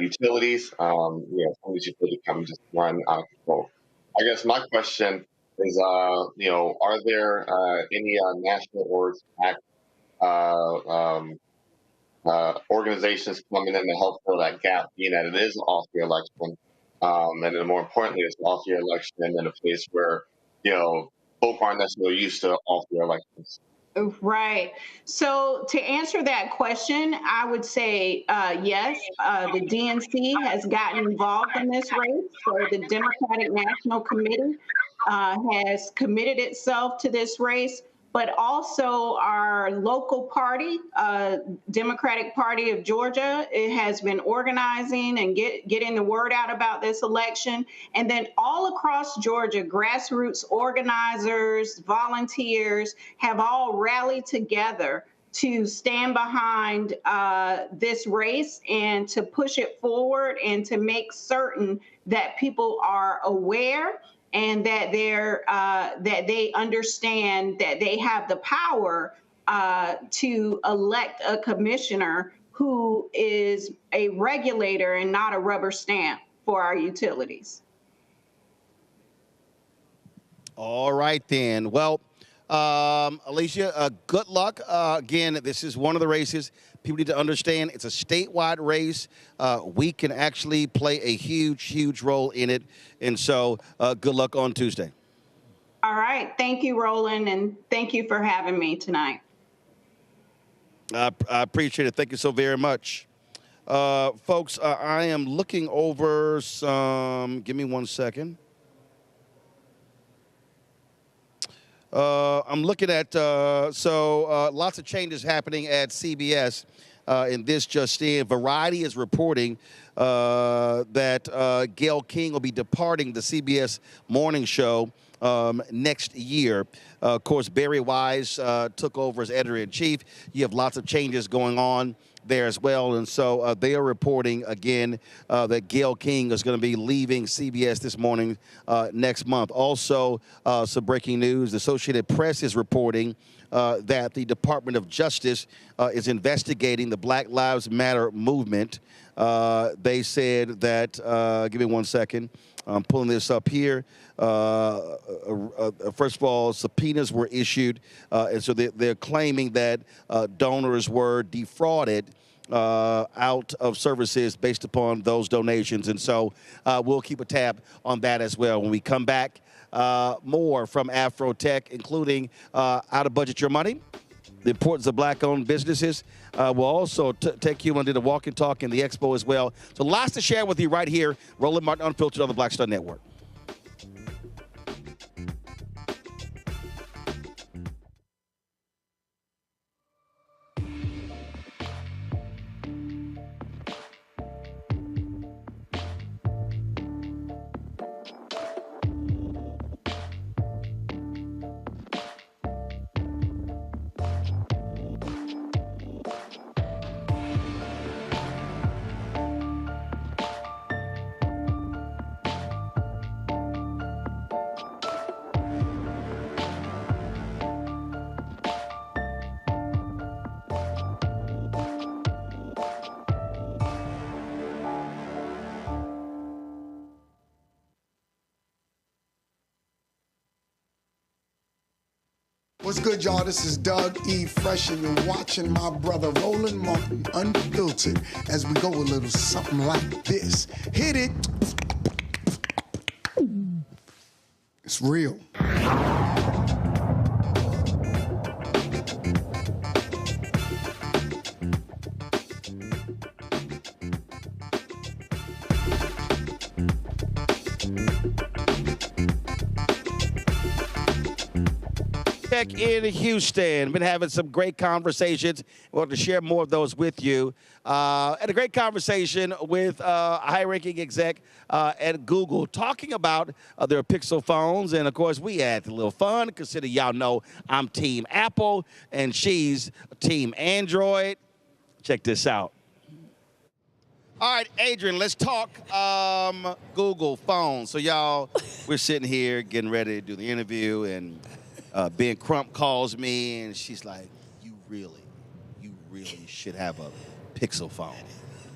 utilities. You know, some of these utilities come just run out of control. I guess my question is, you know, are there any national orgs act organizations coming in to help fill that gap, being that it is an off-year election, and then more importantly, it's an off-year election in a place where, you know, folk aren't necessarily used to off-year elections. Right. So to answer that question, I would say yes. The DNC has gotten involved in this race. So the Democratic National Committee has committed itself to this race, but also our local party, Democratic Party of Georgia, it has been organizing and getting the word out about this election. And then all across Georgia, grassroots organizers, volunteers have all rallied together to stand behind this race and to push it forward and to make certain that people are aware and that they understand that they have the power to elect a commissioner who is a regulator and not a rubber stamp for our utilities. All right, then. Well, Alicia, good luck. Again, this is one of the races. People need to understand it's a statewide race. We can actually play a huge, huge role in it. And so good luck on Tuesday. All right. Thank you, Roland, and thank you for having me tonight. I appreciate it. Thank you so very much. Folks, I am looking over some, give me 1 second. I'm looking at, lots of changes happening at CBS in this just in. Variety is reporting that Gayle King will be departing the CBS morning show next year. Of course, Barry Wise took over as editor-in-chief. You have lots of changes going on there as well. And so they are reporting again that Gayle King is going to be leaving CBS this morning next month. Also, some breaking news. The Associated Press is reporting that the Department of Justice is investigating the Black Lives Matter movement. They said that, give me 1 second. I'm pulling this up here. First of all, subpoenas were issued, and so they're claiming that donors were defrauded out of services based upon those donations. And so we'll keep a tab on that as well. When we come back, more from AfroTech, including how to budget your money, the importance of black-owned businesses. We'll also take you into the walk and talk and the expo as well. So lots to share with you right here. Roland Martin Unfiltered on the Black Star Network. What's good, y'all? This is Doug E. Fresh, and you're watching my brother Roland Martin Unfiltered as we go a little something like this. Hit it. It's real. In Houston. Been having some great conversations. We want to share more of those with you. And a great conversation with a high-ranking exec at Google talking about their Pixel phones. And, of course, we had a little fun. Consider y'all know I'm Team Apple and she's Team Android. Check this out. All right, Adrian, let's talk Google phones. So, y'all, we're sitting here getting ready to do the interview, and Ben Crump calls me, and she's like, you really should have a Pixel phone.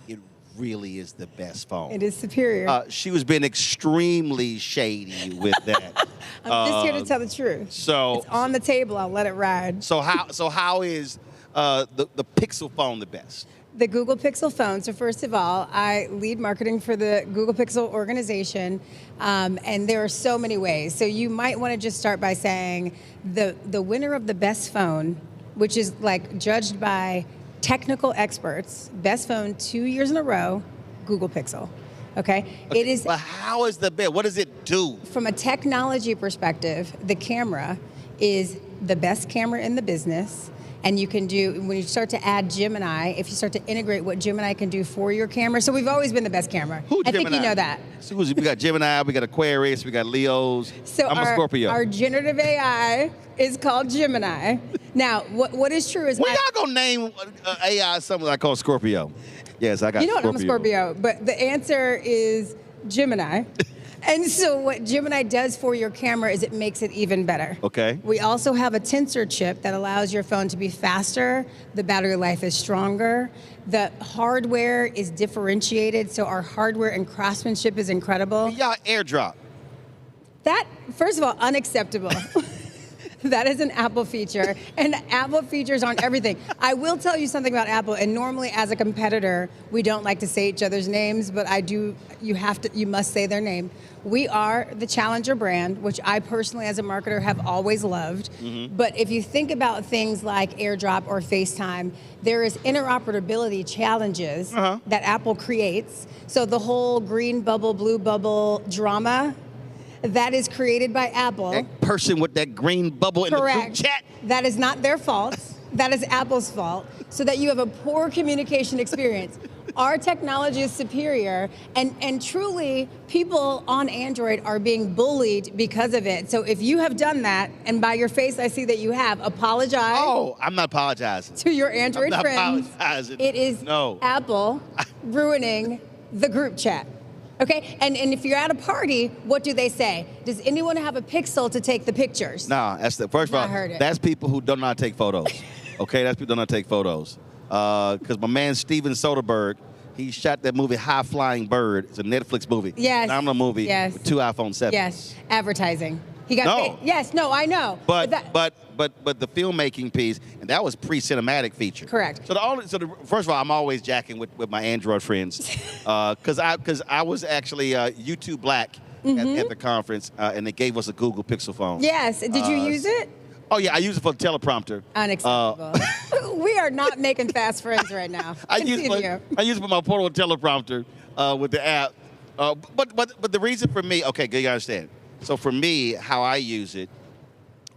It really is the best phone. It is superior. She was being extremely shady with that. I'm just here to tell the truth. So it's on the table. I'll let it ride. So how is the Pixel phone the best? The Google Pixel phone. So first of all, I lead marketing for the Google Pixel organization, and there are so many ways. So you might want to just start by saying the winner of the best phone, which is like judged by technical experts, best phone 2 years in a row, Google Pixel. Okay? It is. But how is the best? What does it do? From a technology perspective, the camera is the best camera in the business. And you can do, when you start to add Gemini, if you start to integrate what Gemini can do for your camera. So we've always been the best camera. I think you know that. So we got Gemini, we got Aquarius, we got Leos. So I'm a Scorpio. Our generative AI is called Gemini. Now, what is true is y'all gonna name AI something I call Scorpio? Yes, I got You know Scorpio. what, I'm a Scorpio, but the answer is Gemini. And so what Gemini does for your camera is it makes it even better. Okay. We also have a tensor chip that allows your phone to be faster. The battery life is stronger. The hardware is differentiated, so our hardware and craftsmanship is incredible. Y'all AirDrop. That, first of all, unacceptable. That is an Apple feature, and Apple features aren't everything. I will tell you something about Apple, and normally as a competitor, we don't like to say each other's names, but I do, you must say their name. We are the challenger brand, which I personally as a marketer have always loved. Mm-hmm. But if you think about things like AirDrop or FaceTime, there is interoperability challenges that Apple creates. So the whole green bubble, blue bubble drama, that is created by Apple. That person with that green bubble in the group chat. That is not their fault. That is Apple's fault. So that you have a poor communication experience. Our technology is superior, and truly, people on Android are being bullied because of it. So if you have done that, and by your face I see that you have, apologize. Oh, I'm not apologizing. To your Android I'm not friends. Apologizing. It is Apple ruining the group chat. Okay, and if you're at a party, what do they say? Does anyone have a Pixel to take the pictures? Nah, that's the first of all. That's people who do not take photos. Okay, that's people who do not take photos. Because my man Steven Soderbergh, he shot that movie High Flying Bird. It's a Netflix movie. Yes. Phenomenal movie. Yes. With 2 iPhone 7s. Yes. Advertising. He got paid. Yes. No, I know. But the filmmaking piece, and that was pre-cinematic feature. Correct. So first of all, I'm always jacking with my Android friends, because I was actually YouTube Black at the conference, and they gave us a Google Pixel phone. Yes. Did you use it? Oh yeah, I use it for the teleprompter. Unacceptable. We are not making fast friends right now. I use it for my portable teleprompter with the app. But the reason for me, okay, you understand. So for me, how I use it,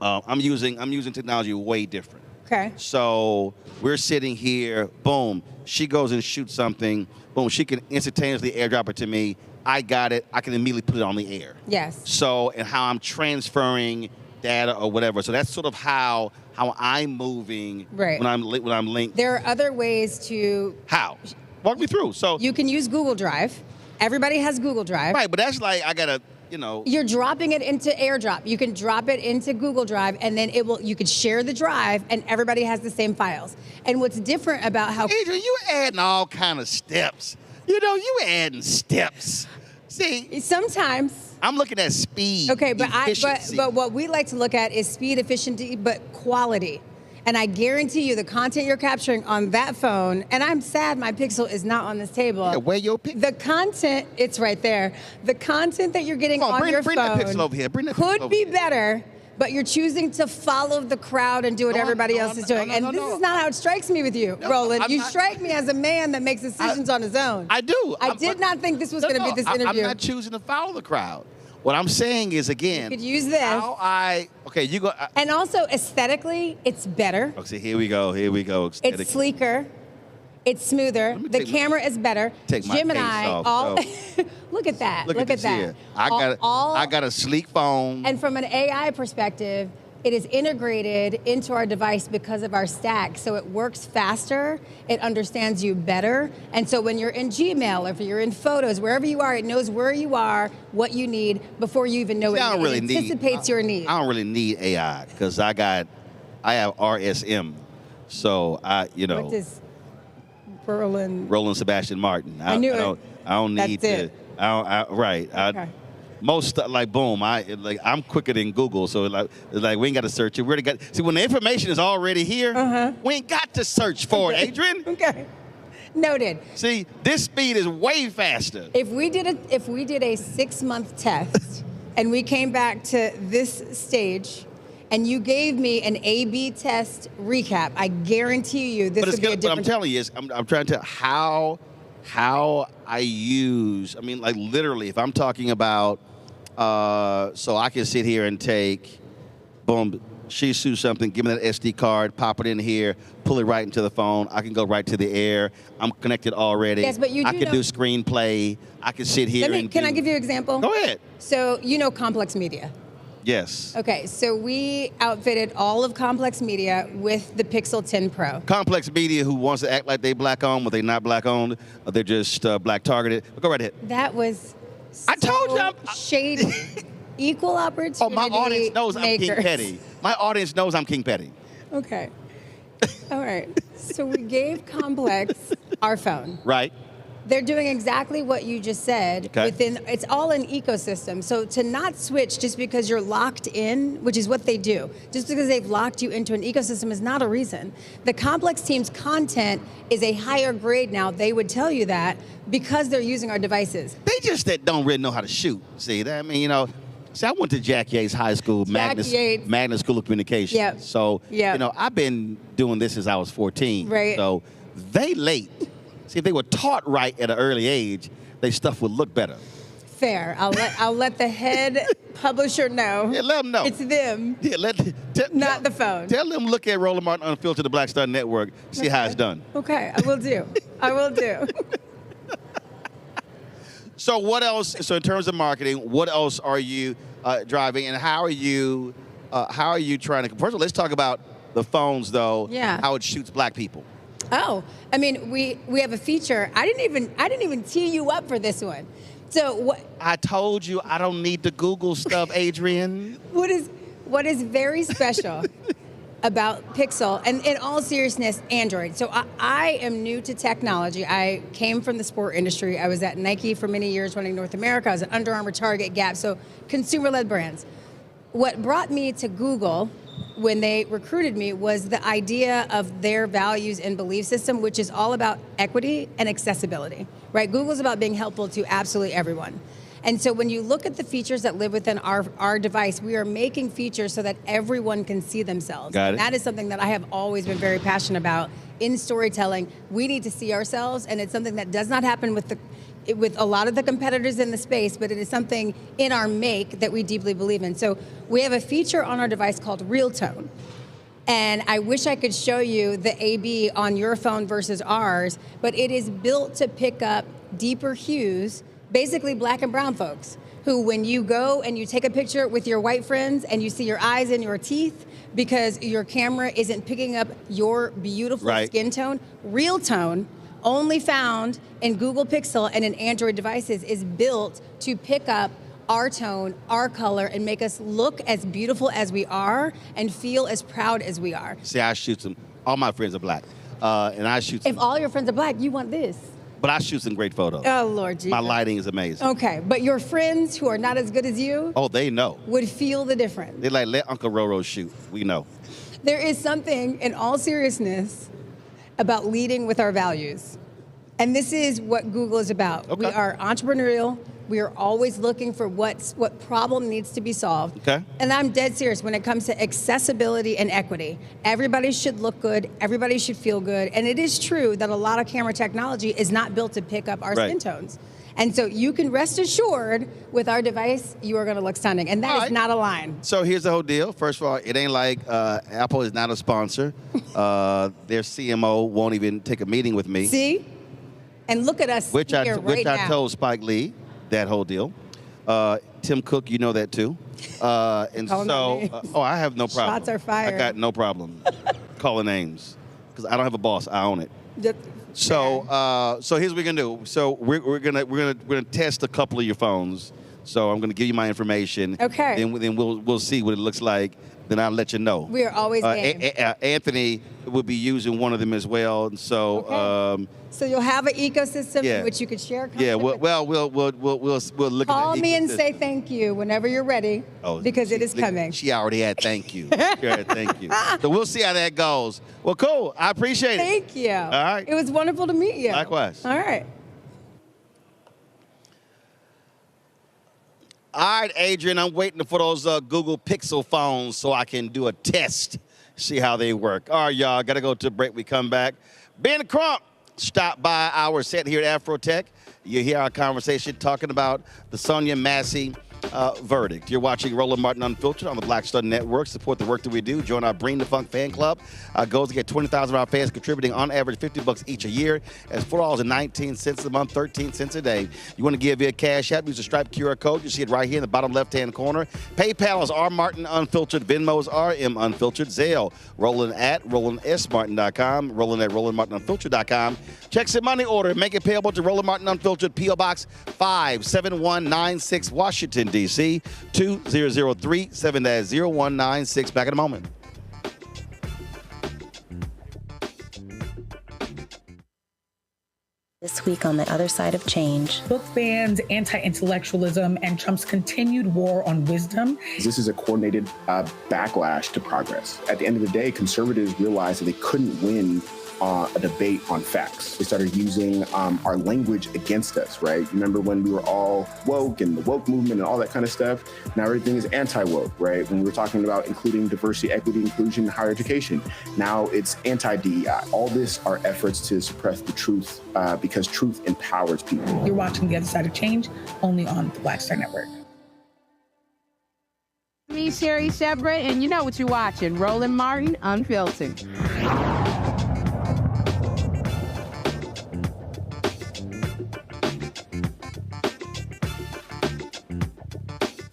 I'm using technology way different. Okay. So we're sitting here, boom, she goes and shoots something, boom, she can instantaneously AirDrop it to me. I got it. I can immediately put it on the air. Yes. So, and how I'm transferring data or whatever. So that's sort of how I'm moving when I'm linked. There are other ways to. How? Walk me through. So you can use Google Drive. Everybody has Google Drive. Right, but that's like I gotta. You're dropping it into AirDrop. You can drop it into Google Drive, and then you could share the drive, and everybody has the same files. And what's different about how Adrian, you adding all kind of steps. You adding steps. See, sometimes I'm looking at speed. Okay, but efficiency. but what we like to look at is speed, efficiency, but quality. And I guarantee you the content you're capturing on that phone, and I'm sad my Pixel is not on this table. Yeah, where your Pixel? The content, it's right there. The content that you're getting on your bring phone that Pixel over here. Bring that could Pixel over be here. better, but you're choosing to follow the crowd and do what everybody else is doing. And this is not how it strikes me with you, Roland. You strike me as a man that makes decisions on his own. I do. I did not think this was going to be this interview. I'm not choosing to follow the crowd. What I'm saying is, again, you could use this. You go. And also, aesthetically, it's better. Okay, here we go. It's sleeker. It's smoother. The camera is better. Take my Gemini, case off, look at that. Look at that. Here. I got a sleek phone. And from an AI perspective, it is integrated into our device because of our stack. So it works faster, it understands you better. And so when you're in Gmail, or if you're in Photos, wherever you are, it knows where you are, what you need, before you even know it. It anticipates your needs. I don't really need AI because I have RSM. So What does Roland Sebastian Martin. I knew it. I don't need That's to. Right. Okay. Most boom. I'm quicker than Google, so we ain't got to search it. We already got. See, when the information is already here, we ain't got to search for it, Adrian. Okay. Noted. See, this speed is way faster. If we did a 6-month test and we came back to this stage and you gave me an A/B test recap, I guarantee you this would be a different. What I'm telling you is, I'm trying to tell how I use. I mean, literally, if I'm talking about, so I can sit here and take, boom, Shisu something, give me that SD card, pop it in here, pull it right into the phone. I can go right to the air. I'm connected already. Yes, but you do I can do screenplay. I can sit here Can I give you an example? Go ahead. So Complex Media. Yes. Okay, so we outfitted all of Complex Media with the Pixel 10 Pro. Complex Media, who wants to act like they black owned, but they're not black owned, or they're just black targeted. But go right ahead. That was I told you shady. Equal opportunity. Oh, my audience knows I'm King Petty. My audience knows I'm King Petty. Okay. All right. So we gave Complex our phone. Right. They're doing exactly what you just said. Okay. It's all an ecosystem. So to not switch just because you're locked in, which is what they do, just because they've locked you into an ecosystem is not a reason. The Complex team's content is a higher grade now. They would tell you that because they're using our devices. They just don't really know how to shoot. See, I went to Jack Yates High School, Magna School of Communication. Yep. So, Yep. I've been doing this since I was 14. Right. So they late. See, if they were taught right at an early age, their stuff would look better. Fair. I'll let the head publisher know. Yeah, let them know. It's them. Yeah, not the phone. Tell them look at Roland Martin Unfiltered, the Black Star Network, see how it's done. Okay, I will do. I will do. So what else? So in terms of marketing, what else are you driving, and how are you trying to? First of all, let's talk about the phones, though. Yeah. How it shoots black people. Oh, I mean, we have a feature. I didn't even tee you up for this one. So what? I told you I don't need the Google stuff, Adrian. What is very special about Pixel, and in all seriousness, Android. So I am new to technology. I came from the sport industry. I was at Nike for many years running North America. I was at Under Armour, Target, Gap, so consumer-led brands. What brought me to Google when they recruited me was the idea of their values and belief system, which is all about equity and accessibility, right? Google's about being helpful to absolutely everyone. And so when you look at the features that live within our device, we are making features so that everyone can see themselves. Got it. And that is something that I have always been very passionate about in storytelling. We need to see ourselves, and it's something that does not happen with a lot of the competitors in the space, but it is something in our make that we deeply believe in. So we have a feature on our device called Real Tone. And I wish I could show you the A/B on your phone versus ours, but it is built to pick up deeper hues, basically black and brown folks, who when you go and you take a picture with your white friends and you see your eyes and your teeth because your camera isn't picking up your beautiful skin tone, Real Tone, only found in Google Pixel and in Android devices, is built to pick up our tone, our color, and make us look as beautiful as we are and feel as proud as we are. See, I shoot some. All my friends are black, and I shoot some. If all your friends are black, you want this. But I shoot some great photos. Oh, Lord Jesus. My lighting is amazing. Okay, but your friends who are not as good as you Oh, they know. would feel the difference. They're like, let Uncle Roro shoot. We know. There is something, in all seriousness, about leading with our values. And this is what Google is about. Okay. We are entrepreneurial. We are always looking for what problem needs to be solved. Okay. And I'm dead serious when it comes to accessibility and equity. Everybody should look good. Everybody should feel good. And it is true that a lot of camera technology is not built to pick up our skin tones. And so you can rest assured with our device, you are going to look stunning. And that is not a line. So here's the whole deal. First of all, it ain't like Apple is not a sponsor. Their CMO won't even take a meeting with me. See? And look at us Which here right now. I told Spike Lee. That whole deal. Tim Cook, you know that too. And so, I have no problem. Shots are fired. I got no problem calling names because I don't have a boss. I own it. So here's what we're gonna do. So we're gonna test a couple of your phones. So I'm gonna give you my information. Okay. Then we'll see what it looks like. Then I'll let you know. We are always game. Anthony will be using one of them as well. And so. So you'll have an ecosystem Yeah. in which you could share content. Yeah. We'll look Call at me and ecosystem. say thank you whenever you're ready, because it is coming. She already had thank you. She already had thank you. So we'll see how that goes. Well, cool. I appreciate it. Thank you. All right. It was wonderful to meet you. Likewise. All right. All right, Adrian, I'm waiting for those Google Pixel phones so I can do a test, see how they work. All right, y'all, got to go to a break. We come back. Ben Crump stopped by our set here at AfroTech. You hear our conversation talking about the Sonia Massey verdict. You're watching Roland Martin Unfiltered on the Black Stud Network. Support the work that we do. Join our Bring the Funk fan club. Our goal is to get 20,000 of our fans contributing on average $50 each a year. That's $4.19 a month, 13 cents a day. You want to give via Cash App, use the Stripe QR code. You see it right here in the bottom left-hand corner. PayPal is R Martin Unfiltered. Venmo is RM Unfiltered. Zelle, Roland at RolandSMartin.com. Roland at RolandMartinUnfiltered.com. Checks and money order. Make it payable to Roland Martin Unfiltered, P.O. Box 57196, Washington, D.C. 2003 7-0196. Back in a moment. This week on The Other Side of Change. Book bans, anti-intellectualism, and Trump's continued war on wisdom. This is a coordinated backlash to progress. At the end of the day, conservatives realized that they couldn't win a debate on facts. They started using our language against us, right? Remember when we were all woke and the woke movement and all that kind of stuff? Now everything is anti-woke, right? When we were talking about including diversity, equity, inclusion, and higher education, now it's anti-DEI. All this are efforts to suppress the truth because truth empowers people. You're watching The Other Side of Change, only on the Black Star Network. Me, Sherry Shepard, and you know what you're watching, Roland Martin Unfiltered.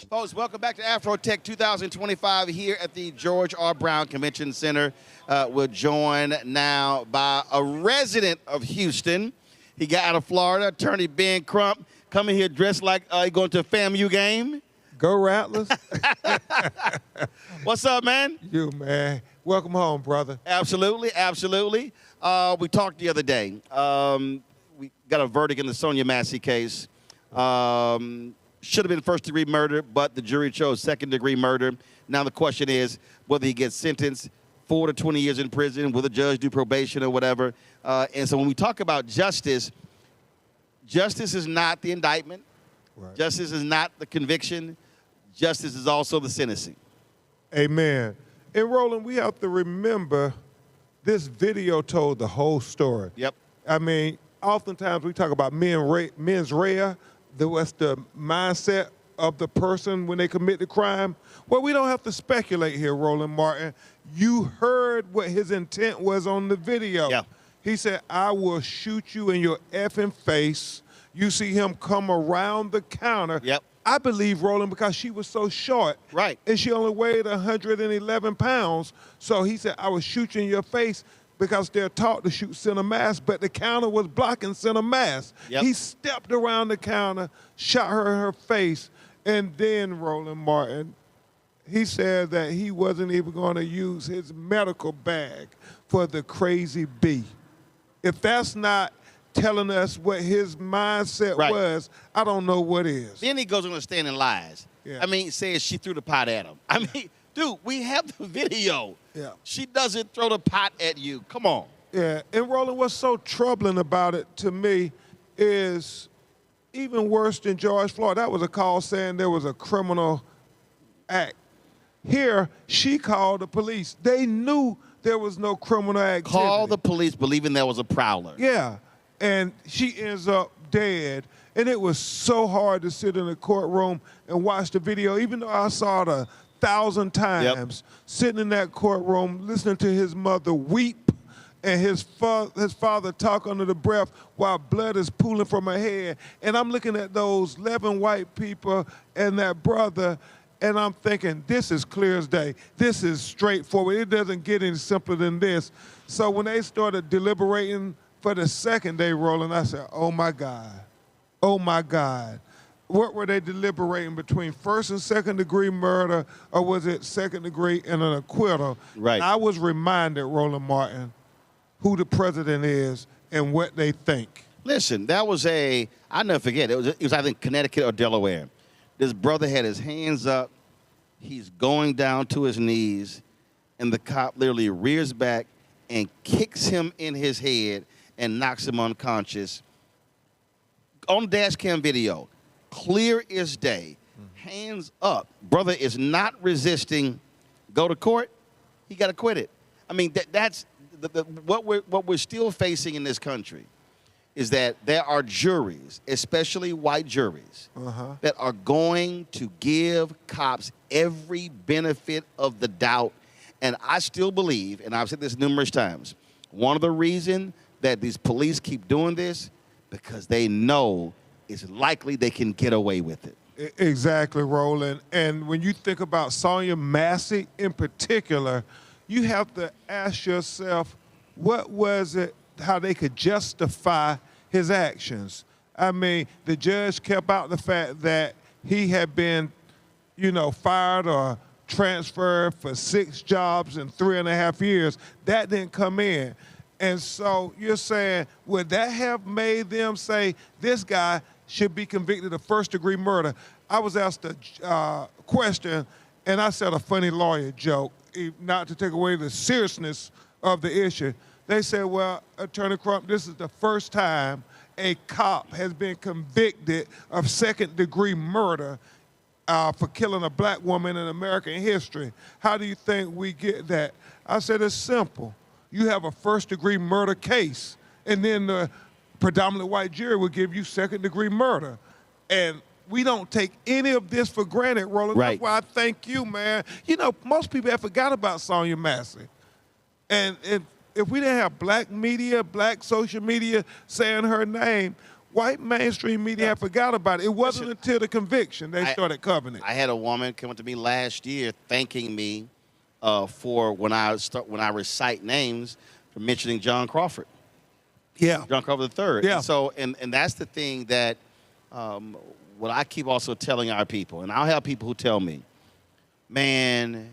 Folks, welcome back to AfroTech 2025 here at the George R. Brown Convention Center. We're joined now by a resident of Houston. He got out of Florida, attorney Ben Crump, coming here dressed like he going to a FAMU game. Go Rattlers. What's up, man? You, man. Welcome home, brother. Absolutely, absolutely. We talked the other day. We got a verdict in the Sonia Massey case. Should have been first-degree murder, but the jury chose second-degree murder. Now the question is whether he gets sentenced 4 to 20 years in prison, will the judge do probation or whatever. And so when we talk about justice, justice is not the indictment. Right. Justice is not the conviction. Justice is also the sentencing. Amen. And Roland, we have to remember this video told the whole story. Yep. I mean, oftentimes we talk about mens rea, what's the mindset of the person when they commit the crime. Well, we don't have to speculate here, Roland Martin. You heard what his intent was on the video. Yeah. He said, I will shoot you in your effing face. You see him come around the counter. Yep. I believe, Roland, because she was so short. Right. And she only weighed 111 pounds. So he said, I will shoot you in your face because they're taught to shoot center mass, but the counter was blocking center mass. Yep. He stepped around the counter, shot her in her face, and then, Roland Martin, he said that he wasn't even going to use his medical bag for the crazy bee. If that's not telling us what his mindset was, I don't know what is. Then he goes on the stand and lies. Yeah. I mean, says she threw the pot at him. I mean, dude, we have the video. Yeah. She doesn't throw the pot at you. Come on. Yeah, and Roland, what's so troubling about it to me is even worse than George Floyd. That was a call saying there was a criminal act. Here, she called the police. They knew there was no criminal activity. Call the police believing there was a prowler. Yeah, and she ends up dead. And it was so hard to sit in the courtroom and watch the video, even though I saw it 1,000 times, sitting in that courtroom, listening to his mother weep and his father talk under the breath while blood is pooling from her head. And I'm looking at those 11 white people and that brother, and I'm thinking, this is clear as day. This is straightforward. It doesn't get any simpler than this. So when they started deliberating for the second day, Roland, I said, oh my God. Oh my God. What were they deliberating between first and second degree murder, or was it second degree and an acquittal? Right. And I was reminded, Roland Martin, who the president is and what they think. Listen, that was I'll never forget, it was I think Connecticut or Delaware. This brother had his hands up, he's going down to his knees, and the cop literally rears back and kicks him in his head and knocks him unconscious. On dash cam video, clear as day, hands up. Brother is not resisting, go to court, he got acquitted. I mean, that's what we're still facing in this country is that there are juries, especially white juries, that are going to give cops every benefit of the doubt. And I still believe, and I've said this numerous times, one of the reasons that these police keep doing this, because they know it's likely they can get away with it. Exactly, Roland. And when you think about Sonia Massey in particular, you have to ask yourself, what was it, how they could justify his actions? I mean, the judge kept out the fact that he had been, fired or transferred for 6 jobs in 3.5 years. That didn't come in. And so you're saying, would that have made them say this guy should be convicted of first-degree murder? I was asked a question, and I said a funny lawyer joke, not to take away the seriousness of the issue. They said, well, Attorney Crump, this is the first time a cop has been convicted of second-degree murder for killing a black woman in American history. How do you think we get that? I said, it's simple. You have a first-degree murder case, and then the predominantly white jury will give you second-degree murder. And we don't take any of this for granted, Roland. Right. That's why I thank you, man. Most people have forgot about Sonia Massey. And if we didn't have black media, black social media saying her name, white mainstream media have forgot about it. It wasn't until the conviction they started covering it. I had a woman come up to me last year thanking me for when I recite names for mentioning John Crawford. Yeah. John Crawford III. Yeah. And so, and that's the thing that what I keep also telling our people, and I'll have people who tell me, man,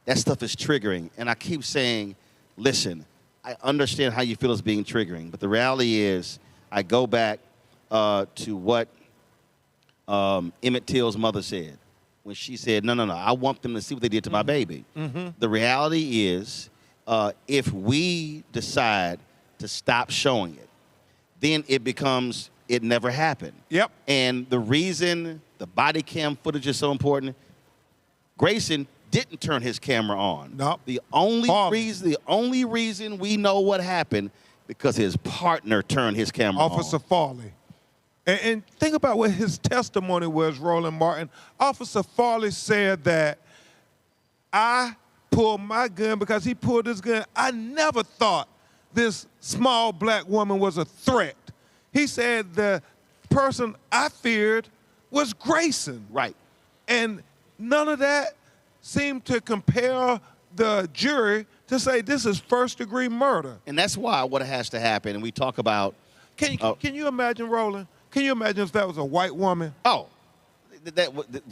that stuff is triggering. And I keep saying, listen, I understand how you feel it's being triggering, but the reality is I go back to what Emmett Till's mother said when she said, no, I want them to see what they did to my baby. The reality is if we decide to stop showing it, then it becomes, it never happened. Yep. And the reason the body cam footage is so important, Grayson didn't turn his camera on. No. The only reason we know what happened because his partner turned his camera on. Officer Farley. And think about what his testimony was, Roland Martin. Officer Farley said that I pulled my gun because he pulled his gun. I never thought this small black woman was a threat. He said the person I feared was Grayson. Right. And none of that seemed to compel the jury to say this is first-degree murder. And that's why what has to happen, and we talk about... Can you imagine, Roland? Can you imagine if that was a white woman? Oh,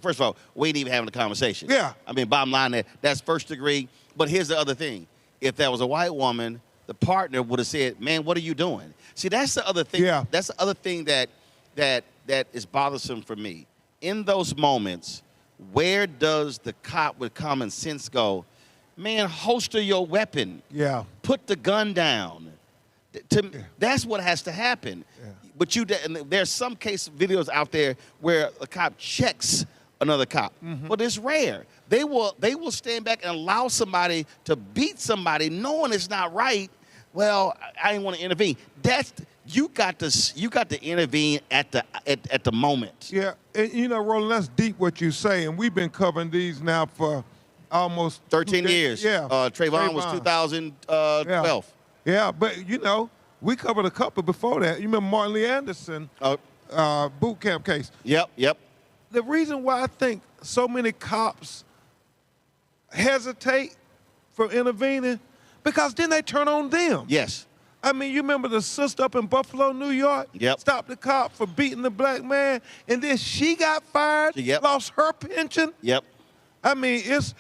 first of all, we ain't even having a conversation. Yeah. I mean, bottom line, that's first degree. But here's the other thing. If that was a white woman, the partner would have said, "Man, what are you doing?" See, that's the other thing. Yeah. That's the other thing that is bothersome for me. In those moments, where does the cop with common sense go? Man, holster your weapon. Yeah. Put the gun down. That's what has to happen. Yeah. But and there's some case videos out there where a cop checks another cop, but it's rare. They will stand back and allow somebody to beat somebody knowing it's not right. Well, I didn't want to intervene. You got to intervene at the moment. Yeah, and you know, Roland, that's deep what you say, and we've been covering these now for almost 13 years. Yeah, Trayvon was 2012. Yeah, but you know, we covered a couple before that. You remember Martin Lee Anderson boot camp case? Yep. The reason why I think so many cops hesitate from intervening, because then they turn on them. Yes. I mean, you remember the sister up in Buffalo, New York? Yep. Stopped the cop for beating the black man, and then she got fired, lost her pension. Yep. I mean, it's,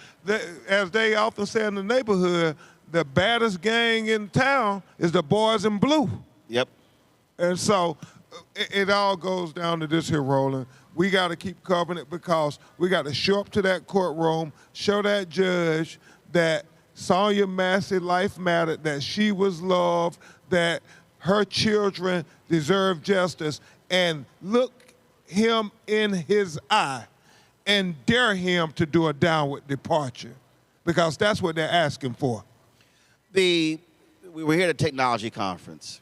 as they often say in the neighborhood, the baddest gang in town is the boys in blue. Yep. And so it all goes down to this here, Roland. We got to keep covering it, because we got to show up to that courtroom, show that judge that Sonia Massey life mattered, that she was loved, that her children deserve justice, and look him in his eye and dare him to do a downward departure, because that's what they're asking for. We were here at a technology conference,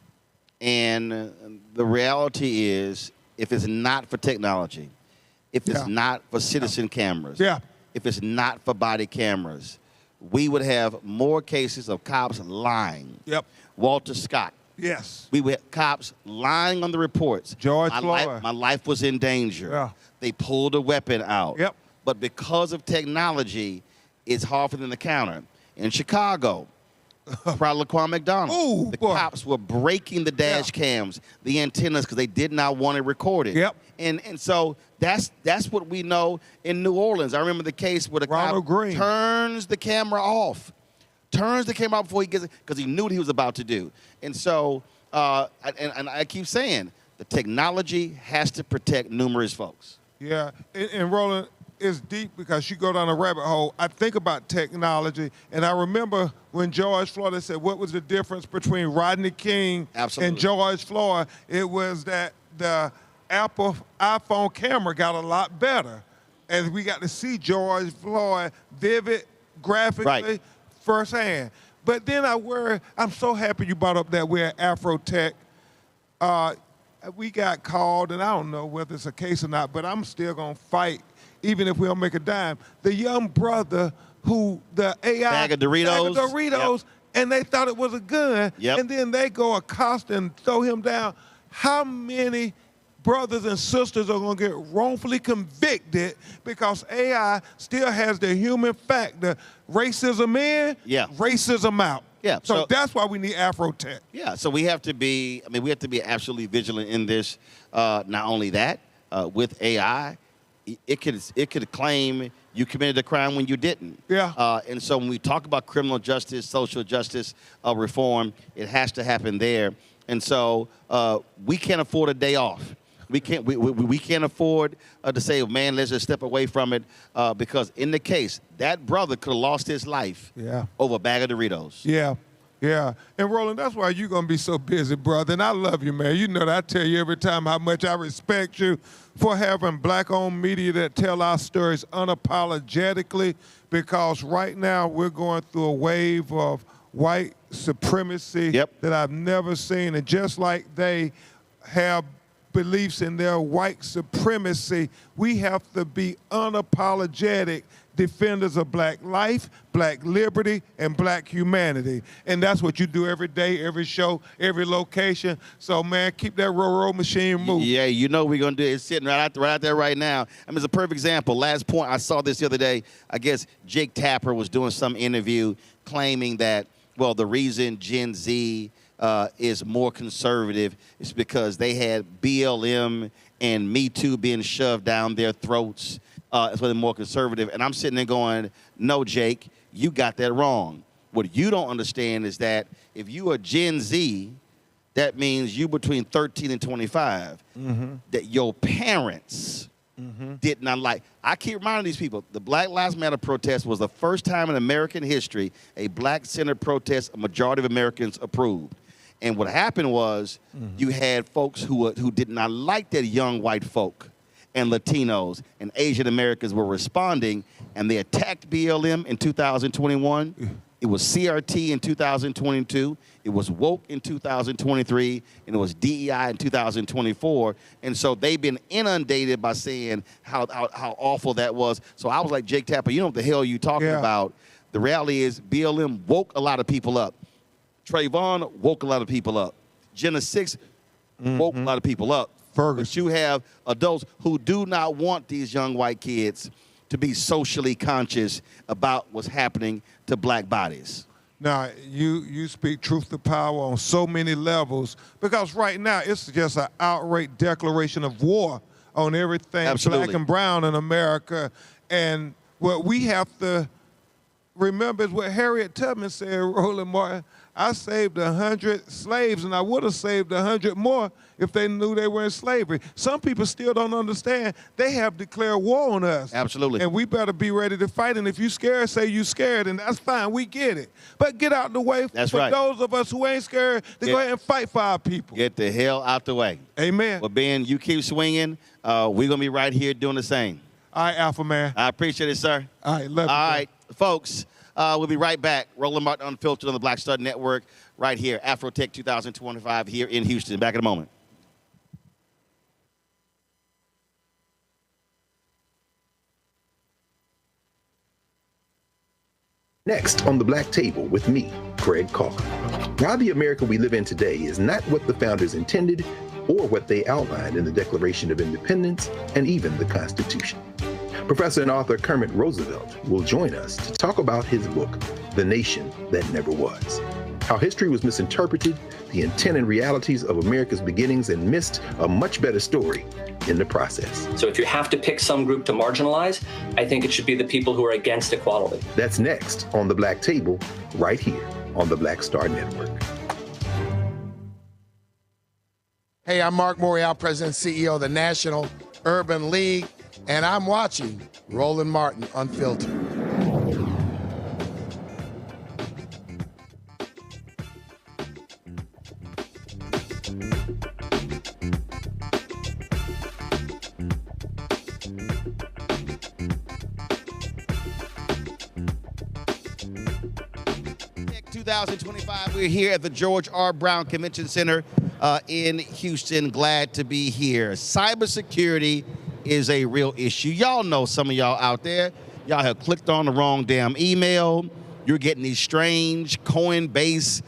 and the reality is, if it's not for technology, if it's not for citizen cameras, if it's not for body cameras, we would have more cases of cops lying. Yep. Walter Scott. Yes. We would have cops lying on the reports. George Floyd. My life was in danger. Yeah. They pulled a weapon out. Yep. But because of technology, it's hard for them to counter. In Chicago, probably Laquan McDonald. The cops were breaking the dash cams, the antennas, because they did not want it recorded. Yep. And so that's what we know in New Orleans. I remember the case where the cop turns the camera off. Turns the camera off before he gets it, because he knew what he was about to do. And so, and I keep saying, the technology has to protect numerous folks. Yeah, and Roland, it's deep, because you go down a rabbit hole. I think about technology, and I remember when George Floyd said, what was the difference between Rodney King and George Floyd? It was that the Apple iPhone camera got a lot better, and we got to see George Floyd vivid, graphically, firsthand. But then I'm so happy you brought up that we're at AfroTech. We got called, and I don't know whether it's a case or not, but I'm still going to fight, even if we don't make a dime. The young brother who the AI bag of Doritos, and they thought it was a gun, and then they go accost and throw him down. How many brothers and sisters are going to get wrongfully convicted because AI still has the human factor? Racism in, racism out. Yeah. So that's why we need AfroTech. Yeah. So we have to be, we have to be absolutely vigilant in this. Not only that, with AI, it could claim you committed a crime when you didn't. Yeah. And so when we talk about criminal justice, social justice reform, it has to happen there. And so we can't afford a day off. We can't afford to say, man, let's just step away from it, because in the case, that brother could have lost his life over a bag of Doritos. Yeah. Yeah. And Roland, that's why you're going to be so busy, brother. And I love you, man. You know that I tell you every time how much I respect you for having black-owned media that tell our stories unapologetically, because right now we're going through a wave of white supremacy that I've never seen. And just like they have beliefs in their white supremacy, we have to be unapologetic defenders of black life, black liberty, and black humanity. And that's what you do every day, every show, every location. So, man, keep that roll machine moving. Yeah, you know we're going to do it. It's sitting right out there right now. It's a perfect example. Last point, I saw this the other day. I guess Jake Tapper was doing some interview claiming that, well, the reason Gen Z is more conservative is because they had BLM and Me Too being shoved down their throats. That's why they're more conservative. And I'm sitting there going, no, Jake, you got that wrong. What you don't understand is that if you are Gen Z, that means you between 13 and 25, that your parents did not like. I keep reminding these people, the Black Lives Matter protest was the first time in American history a black-centered protest a majority of Americans approved. And what happened was you had folks who did not like that young white folk, and Latinos and Asian Americans were responding, and they attacked BLM in 2021. It was CRT in 2022. It was woke in 2023, and it was DEI in 2024. And so they've been inundated by saying how awful that was. So I was like, Jake Tapper, you know what the hell you talking about? The reality is BLM woke a lot of people up. Trayvon woke a lot of people up. Jenna 6 woke a lot of people up. But you have adults who do not want these young white kids to be socially conscious about what's happening to black bodies. Now, you speak truth to power on so many levels, because right now it's just an outright declaration of war on everything black and brown in America. And what we have to remember is what Harriet Tubman said, Roland Martin, I saved 100 slaves, and I would have saved 100 more if they knew they were in slavery. Some people still don't understand. They have declared war on us. Absolutely. And we better be ready to fight. And if you scared, say you scared, and that's fine. We get it. But get out the way for those of us who ain't scared to go ahead and fight for our people. Get the hell out the way. Amen. Well, Ben, you keep swinging. We're going to be right here doing the same. All right, Alpha Man. I appreciate it, sir. All right, love you. All right, folks. We'll be right back. Roland Martin Unfiltered on the Black Star Network right here. AfroTech 2025 here in Houston. Back in a moment. Next on the Black Table with me, Craig Carr. Why the America we live in today is not what the founders intended or what they outlined in the Declaration of Independence and even the Constitution. Professor and author Kermit Roosevelt will join us to talk about his book, The Nation That Never Was. How history was misinterpreted, the intent and realities of America's beginnings, and missed a much better story in the process. So if you have to pick some group to marginalize, I think it should be the people who are against equality. That's next on the Black Table, right here on the Black Star Network. Hey, I'm Mark Morial, President and CEO of the National Urban League, and I'm watching Roland Martin Unfiltered. Tech 2025, we're here at the George R. Brown Convention Center in Houston. Glad to be here. Cybersecurity is a real issue. Y'all know, some of y'all out there, y'all have clicked on the wrong damn email. You're getting these strange Coinbase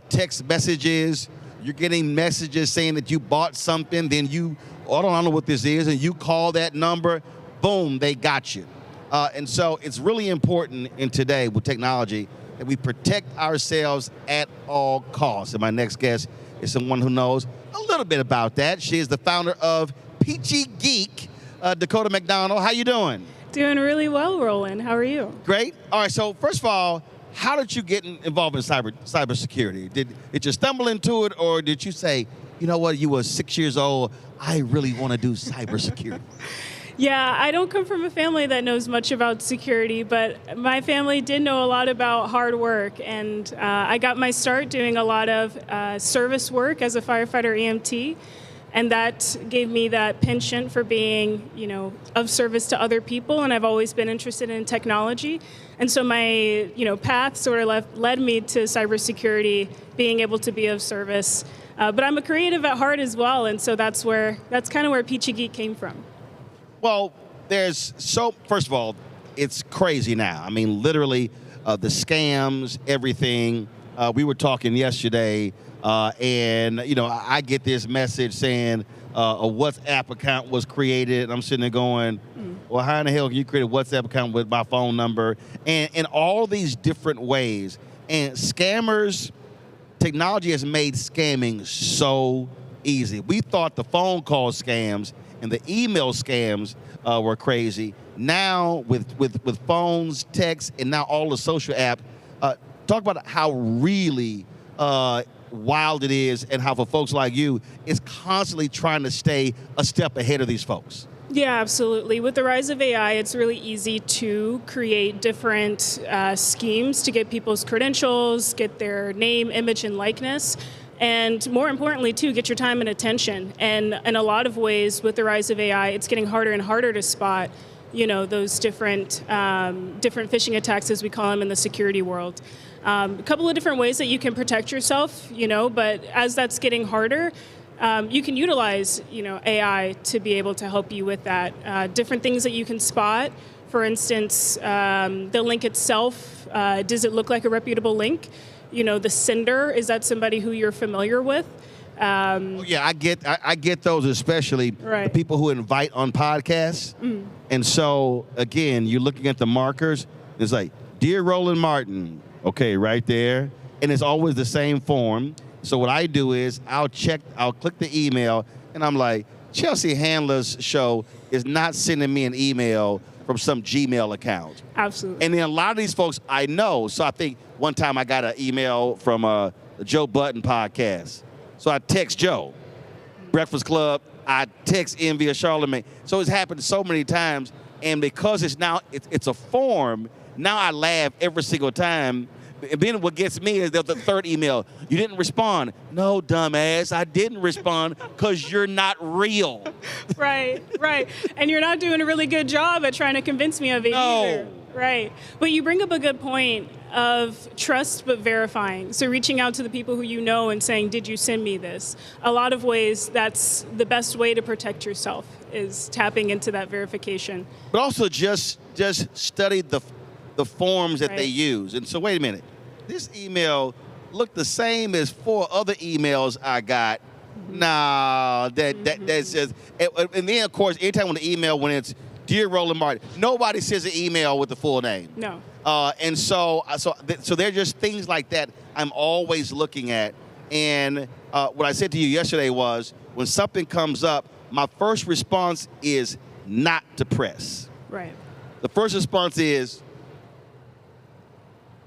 text messages. You're getting messages saying that you bought something, then you, I don't know what this is, and you call that number, boom, they got you. And so it's really important in today with technology that we protect ourselves at all costs. And my next guest is someone who knows a little bit about that. She is the founder of Peachy Geek, Dakota McDonald. How you doing? Doing really well, Roland. How are you? Great. All right, so first of all, how did you get involved in cybersecurity? Did you stumble into it, or did you say, you know what, you were 6 years old, I really want to do cybersecurity? Yeah, I don't come from a family that knows much about security, but my family did know a lot about hard work, and I got my start doing a lot of service work as a firefighter EMT. And that gave me that penchant for being, of service to other people. And I've always been interested in technology. And so my, path sort of led me to cybersecurity, being able to be of service. But I'm a creative at heart as well. And so that's kind of where Peachy Geek came from. Well, first of all, it's crazy now. I mean, literally the scams, everything. We were talking yesterday. And, I get this message saying a WhatsApp account was created. And I'm sitting there going, well, how in the hell can you create a WhatsApp account with my phone number? And all these different ways. And scammers, technology has made scamming so easy. We thought the phone call scams and the email scams were crazy. Now with phones, texts, and now all the social apps, talk about how really wild it is, and how for folks like you, it's constantly trying to stay a step ahead of these folks. Yeah, absolutely. With the rise of AI, it's really easy to create different schemes to get people's credentials, get their name, image, and likeness. And more importantly, too, get your time and attention. And in a lot of ways, with the rise of AI, it's getting harder and harder to spot, those different phishing attacks, as we call them in the security world. A couple of different ways that you can protect yourself, but as that's getting harder, you can utilize, AI to be able to help you with that. Different things that you can spot. For instance, the link itself, does it look like a reputable link? The sender, is that somebody who you're familiar with? Yeah, I get those, especially the people who invite on podcasts. And so, again, you're looking at the markers. It's like, Dear Roland Martin, okay, right there. And it's always the same form. So what I do is I'll click the email, and I'm like, Chelsea Handler's show is not sending me an email from some Gmail account. Absolutely. And then a lot of these folks I know. So I think one time I got an email from the Joe Budden podcast. So I text Joe, Breakfast Club. I text Envy or Charlemagne. So it's happened so many times. And because it's a form, now I laugh every single time. And then what gets me is the third email. You didn't respond. No, dumbass, I didn't respond because you're not real. Right. And you're not doing a really good job at trying to convince me of it either. Right. But you bring up a good point of trust but verifying. So reaching out to the people who you know and saying, did you send me this? A lot of ways, that's the best way to protect yourself, is tapping into that verification. But also just study the forms that they use. And so wait a minute. This email looked the same as 4 other emails I got. Nah, that says, and then of course, anytime when the email, when it's Dear Roland Martin, nobody sends an email with the full name. No. And so they're just things like that I'm always looking at. And what I said to you yesterday was, when something comes up, my first response is not to press. Right. The first response is,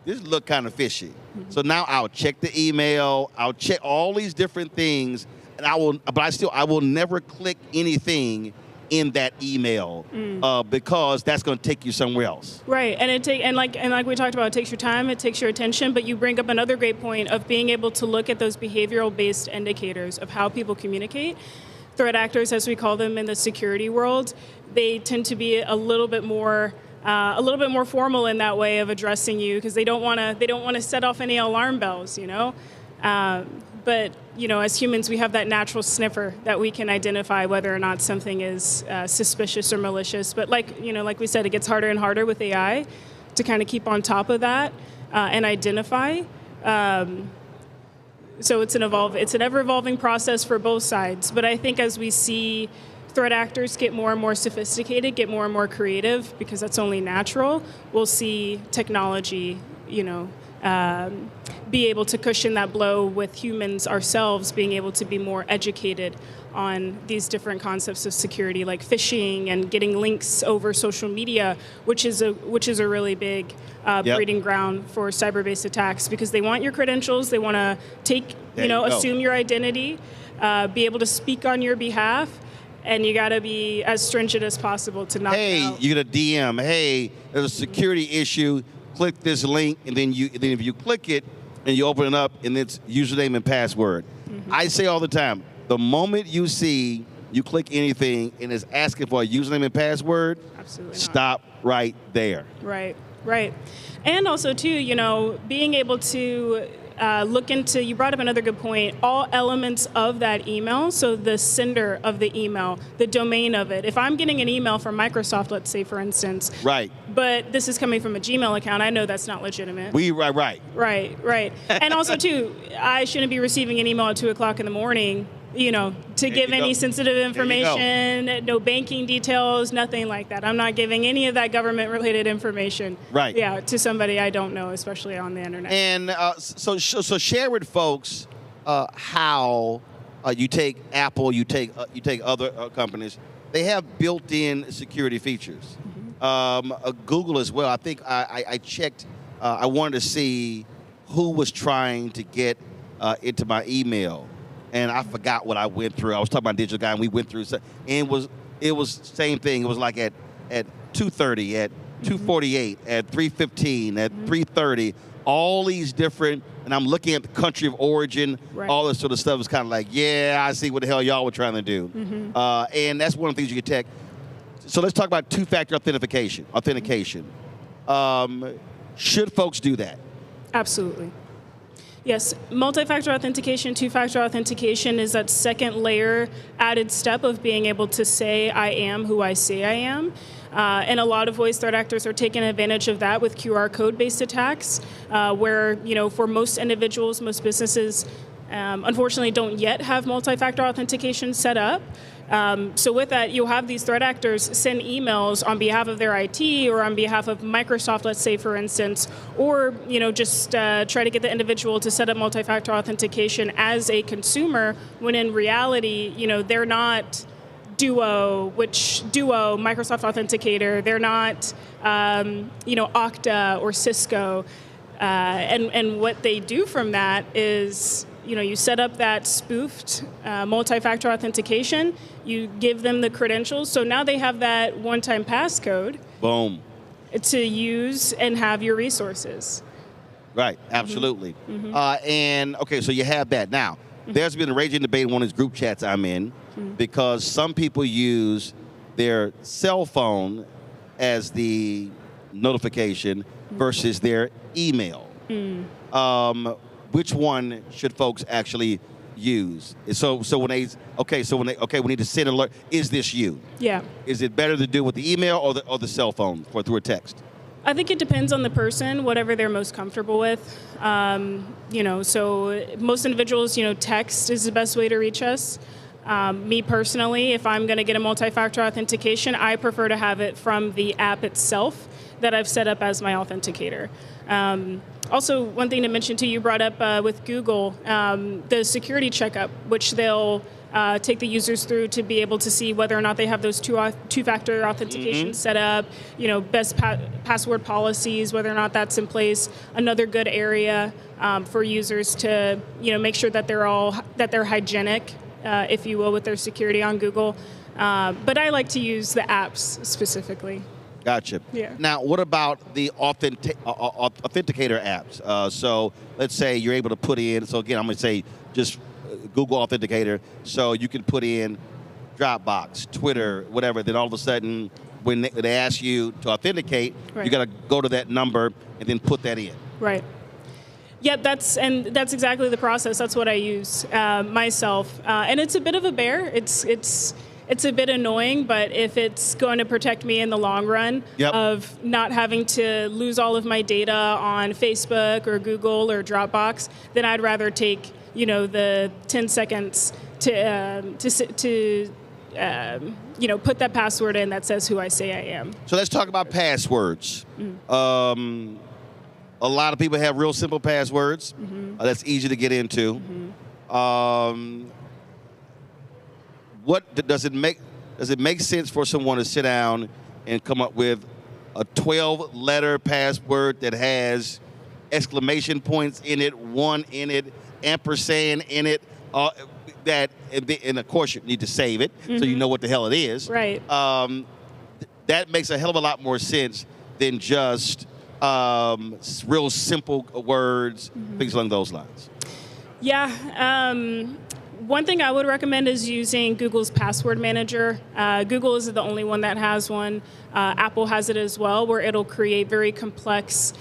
this look kind of fishy. So now I'll check the email, I'll check all these different things, and I will never click anything in that email because that's going to take you somewhere else. Right, and like we talked about, it takes your time, it takes your attention, but you bring up another great point of being able to look at those behavioral-based indicators of how people communicate. Threat actors, as we call them in the security world, they tend to be a little bit more formal in that way of addressing you, because they don't want to set off any alarm bells, But as humans, we have that natural sniffer that we can identify whether or not something is suspicious or malicious. But like we said, it gets harder and harder with AI to kind of keep on top of that and identify. So it's an ever-evolving process for both sides. But I think as we see threat actors get more and more sophisticated, get more and more creative, because that's only natural, we'll see technology, be able to cushion that blow with humans ourselves being able to be more educated on these different concepts of security, like phishing and getting links over social media, which is a really big breeding ground for cyber-based attacks, because they want your credentials, they want to assume your identity, be able to speak on your behalf. And you got to be as stringent as possible to knock it out. You get a DM. Hey, there's a security issue. Click this link, and then if you click it and you open it up, and it's username and password. I say all the time, the moment you click anything and it's asking for a username and password, stop right there. Right. And also too, being able to look into, you brought up another good point, all elements of that email. So the sender of the email, the domain of it. If I'm getting an email from Microsoft, let's say, for instance. Right. But this is coming from a Gmail account, I know that's not legitimate. Right. And also, too, I shouldn't be receiving an email at 2 o'clock in the morning, to give any sensitive information, no banking details, nothing like that. I'm not giving any of that government-related information. Right. Yeah, to somebody I don't know, especially on the internet. And so share with folks how you take Apple, you take other companies. They have built-in security features. Google as well. I think I checked. I wanted to see who was trying to get into my email, and I forgot what I went through. I was talking about Digital Guy, and we went through, and it was same thing. It was like at 2:30, at 2:48, at 3:15, at 3:30, all these different, and I'm looking at the country of origin, all this sort of stuff is kind of like, yeah, I see what the hell y'all were trying to do. And that's one of the things you can tech. So let's talk about two-factor authentication. Should folks do that? Absolutely. Yes, multi-factor authentication, two-factor authentication is that second layer added step of being able to say I am who I say I am. And a lot of ways threat actors are taking advantage of that with QR code-based attacks, where, for most individuals, most businesses, unfortunately don't yet have multi-factor authentication set up. So with that, you'll have these threat actors send emails on behalf of their IT or on behalf of Microsoft, let's say, for instance, or, just try to get the individual to set up multi-factor authentication as a consumer, when in reality, they're not Duo, Microsoft Authenticator, they're not, Okta or Cisco. And what they do from that is, you set up that spoofed multi-factor authentication, you give them the credentials, so now they have that one-time passcode. Boom. To use and have your resources. Right, absolutely. And, okay, so you have that. Now, there's been a raging debate in one of these group chats I'm in, because some people use their cell phone as the notification versus their email. Which one should folks actually use? So when we need to send an alert, is this you? Yeah. Is it better to do with the email or the cell phone or through a text? I think it depends on the person, whatever they're most comfortable with. So most individuals, text is the best way to reach us. Me personally, if I'm going to get a multi-factor authentication, I prefer to have it from the app itself that I've set up as my authenticator. Also, one thing to mention too, you brought up with Google, the security checkup, which they'll take the users through to be able to see whether or not they have those two-factor authentication set up, best password policies, whether or not that's in place. Another good area for users to, make sure that they're hygienic, if you will, with their security on Google. But I like to use the apps specifically. Gotcha. Yeah. Now, what about the authenticator apps? So let's say you're able to put in, so again, I'm going to say just Google Authenticator, so you can put in Dropbox, Twitter, whatever, then all of a sudden, when they ask you to authenticate, you got to go to that number and then put that in. Right. Yep, that's exactly the process. That's what I use myself. And it's a bit of a bear. It's a bit annoying, but if it's going to protect me in the long run of not having to lose all of my data on Facebook or Google or Dropbox, then I'd rather take, the 10 seconds to put that password in that says who I say I am. So let's talk about passwords. A lot of people have real simple passwords. That's easy to get into. What does it make sense for someone to sit down and come up with a 12-letter password that has exclamation points in it, one in it, ampersand in it, and of course you need to save it so you know what the hell it is. Right. That makes a hell of a lot more sense than just real simple words, things along those lines. Yeah. One thing I would recommend is using Google's password manager. Google is the only one that has one. Apple has it as well, where it'll create very complex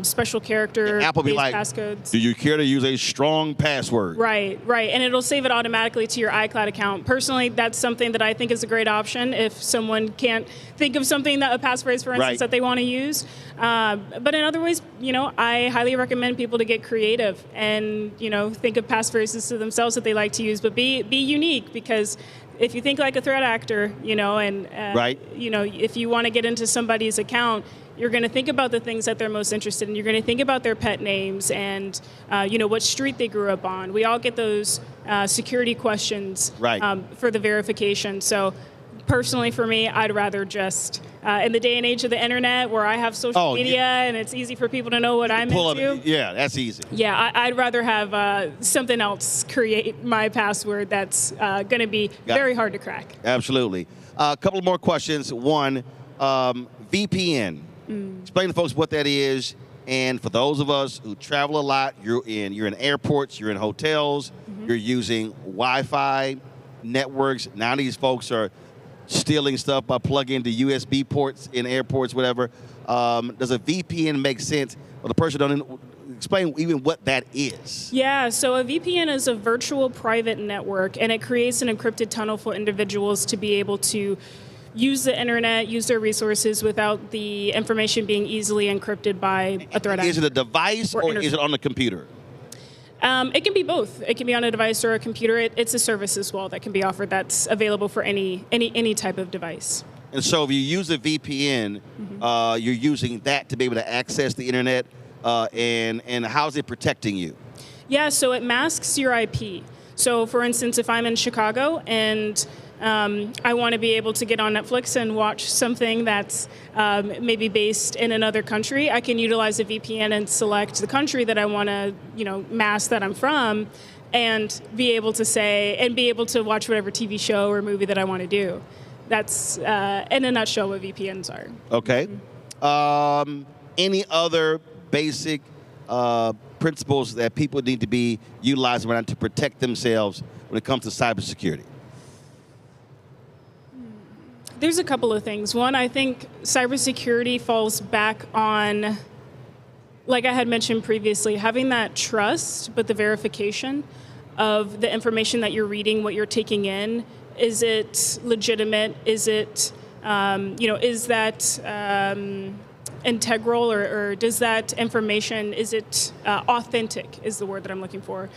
special character Apple be like, passcodes. Do you care to use a strong password? Right. And it'll save it automatically to your iCloud account. Personally, that's something that I think is a great option if someone can't think of something, a passphrase, for instance, that they want to use. But in other ways, I highly recommend people to get creative and, think of passphrases to themselves that they like to use, but be unique, because if you think like a threat actor, if you want to get into somebody's account, you're going to think about the things that they're most interested in. You're going to think about their pet names and, what street they grew up on. We all get those security questions for the verification. So personally, for me, I'd rather just, in the day and age of the internet where I have social media and it's easy for people to know what I'm into. Yeah, that's easy. Yeah, I'd rather have something else create my password that's going to be very hard to crack. Absolutely. A couple more questions. One, VPN. Explain to folks what that is. And for those of us who travel a lot, you're in airports, you're in hotels, you're using Wi-Fi networks. Now these folks are stealing stuff by plugging into USB ports in airports, whatever. Does a VPN make sense? Well, the person don't explain even what that is. Yeah, so a VPN is a virtual private network, and it creates an encrypted tunnel for individuals to be able to use the internet, use their resources without the information being easily encrypted by a threat actor. Is it a device or is it on the computer? It can be both. It can be on a device or a computer. It's a service as well that can be offered that's available for any type of device. And so if you use a VPN, you're using that to be able to access the internet, and how's it protecting you? Yeah, so it masks your IP. So for instance, if I'm in Chicago and I want to be able to get on Netflix and watch something that's maybe based in another country, I can utilize a VPN and select the country that I want to, mask that I'm from, and be able to watch whatever TV show or movie that I want to do. That's in a nutshell what VPNs are. Okay. Any other basic principles that people need to be utilizing around to protect themselves when it comes to cybersecurity? There's a couple of things. One, I think cybersecurity falls back on, like I had mentioned previously, having that trust, but the verification of the information that you're reading, what you're taking in. Is it legitimate? Is it, is that integral, or does that information, is it authentic is the word that I'm looking for.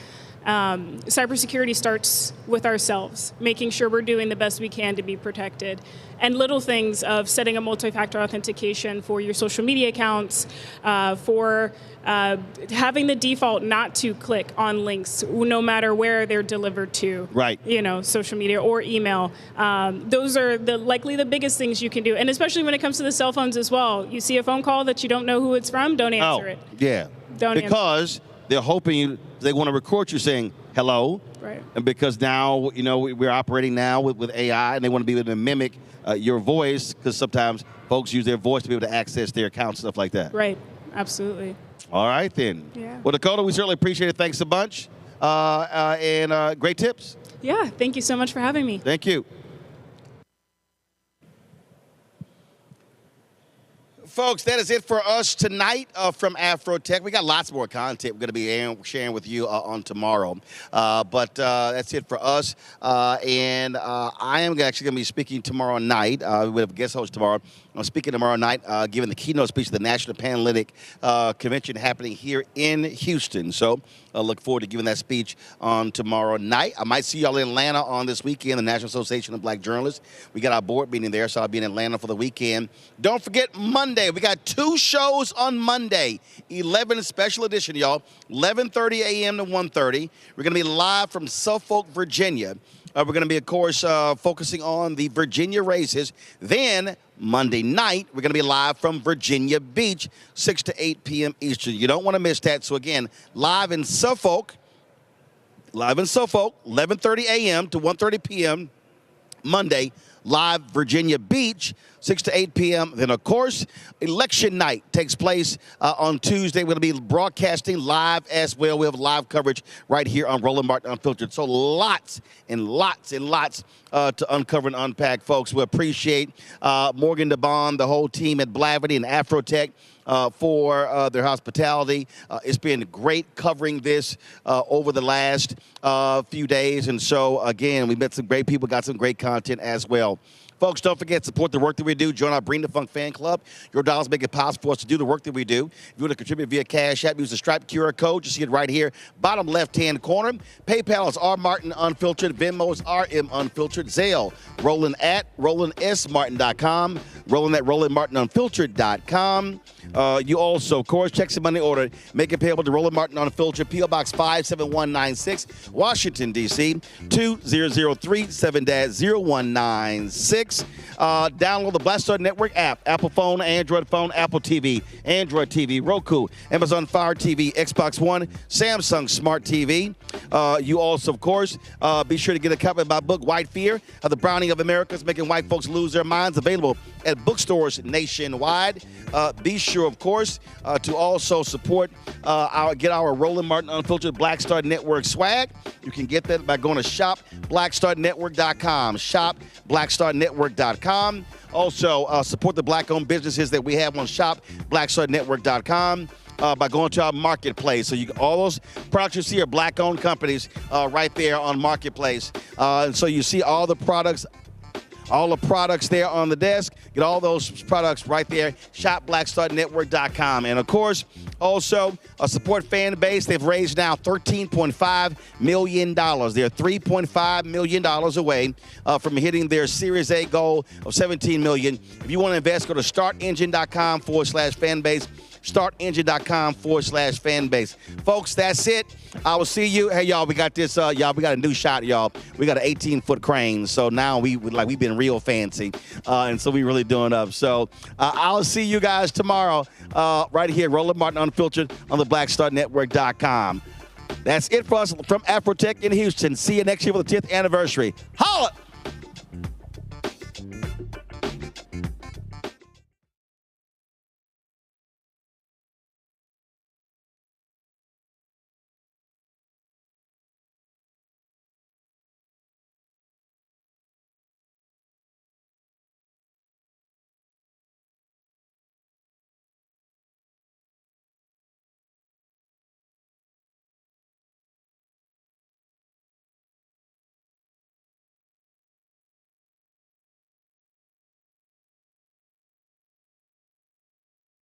Cybersecurity starts with ourselves, making sure we're doing the best we can to be protected. And little things of setting a multi-factor authentication for your social media accounts, for having the default not to click on links, no matter where they're delivered to. Right. Social media or email. Those are likely the biggest things you can do. And especially when it comes to the cell phones as well. You see a phone call that you don't know who it's from, don't answer it. Yeah. Because they're hoping they want to record you saying hello. Right. And because now, we're operating now with AI, and they want to be able to mimic your voice, because sometimes folks use their voice to be able to access their accounts, stuff like that. Right. Absolutely. All right, then. Yeah. Well, Dakota, we certainly appreciate it. Thanks a bunch. And great tips. Yeah. Thank you so much for having me. Thank you. Folks, that is it for us tonight from AfroTech. We got lots more content we're going to be sharing with you on tomorrow. But that's it for us. And I am actually going to be speaking tomorrow night. We have a guest host tomorrow. I'm speaking tomorrow night, giving the keynote speech at the National Panhellenic Convention happening here in Houston. So I look forward to giving that speech on tomorrow night. I might see y'all in Atlanta on this weekend, the National Association of Black Journalists. We got our board meeting there, so I'll be in Atlanta for the weekend. Don't forget Monday. We got 2 shows on Monday, 11 special edition, y'all, 11:30 a.m. to 1:30. We're going to be live from Suffolk, Virginia. We're going to be, of course, focusing on the Virginia races. Then Monday night, we're going to be live from Virginia Beach, 6 to 8 p.m. Eastern. You don't want to miss that. So, again, live in Suffolk, 11:30 a.m. to 1:30 p.m. Monday, live Virginia Beach, 6 to 8 p.m. Then, of course, election night takes place on Tuesday. We're going to be broadcasting live as well. We have live coverage right here on Roland Martin Unfiltered. So lots and lots and lots to uncover and unpack, folks. We appreciate Morgan DeBond, the whole team at Blavity and AfroTech for their hospitality. It's been great covering this over the last few days. And so, again, we met some great people, got some great content as well. Folks, don't forget to support the work that we do. Join our Bring the Funk fan club. Your dollars make it possible for us to do the work that we do. If you want to contribute via Cash App, use the Stripe QR code. You see it right here, bottom left-hand corner. PayPal is R Martin Unfiltered. Venmo is RM Unfiltered. Zelle, Roland at RolandSMartin.com. Roland at RolandMartinUnfiltered.com. You also, of course, check some money order. Make it payable to Roland Martin Unfiltered, P.O. Box 57196, Washington, D.C., 20037-0196. 6. Download the Black Star Network app, Apple phone, Android phone, Apple TV, Android TV, Roku, Amazon Fire TV, Xbox One, Samsung Smart TV. You also, of course, be sure to get a copy of my book, White Fear, The Browning of America's Making White Folks Lose Their Minds, available at bookstores nationwide. Be sure, of course, to also support get our Roland Martin Unfiltered Black Star Network swag. You can get that by going to shopblackstarnetwork.com. Shopblackstarnetwork.com. Also, support the black-owned businesses that we have on shopblackstarnetwork.com. By going to our marketplace. So all those products you see are black-owned companies right there on Marketplace. And so you see all the products there on the desk. Get all those products right there, shopblackstarnetwork.com. And, of course, also support fan base. They've raised now $13.5 million. They're $3.5 million away from hitting their Series A goal of $17 million. If you want to invest, go to startengine.com/fanbase. startengine.com/fanbase. Folks, that's it. I will see you. Hey, y'all, we got this. We got a new shot, y'all. We got an 18-foot crane. So now we've been real fancy. And so we really doing up. So I'll see you guys tomorrow right here, Roland Martin Unfiltered on the BlackStarNetwork.com. That's it for us from AfroTech in Houston. See you next year for the 10th anniversary. Holla!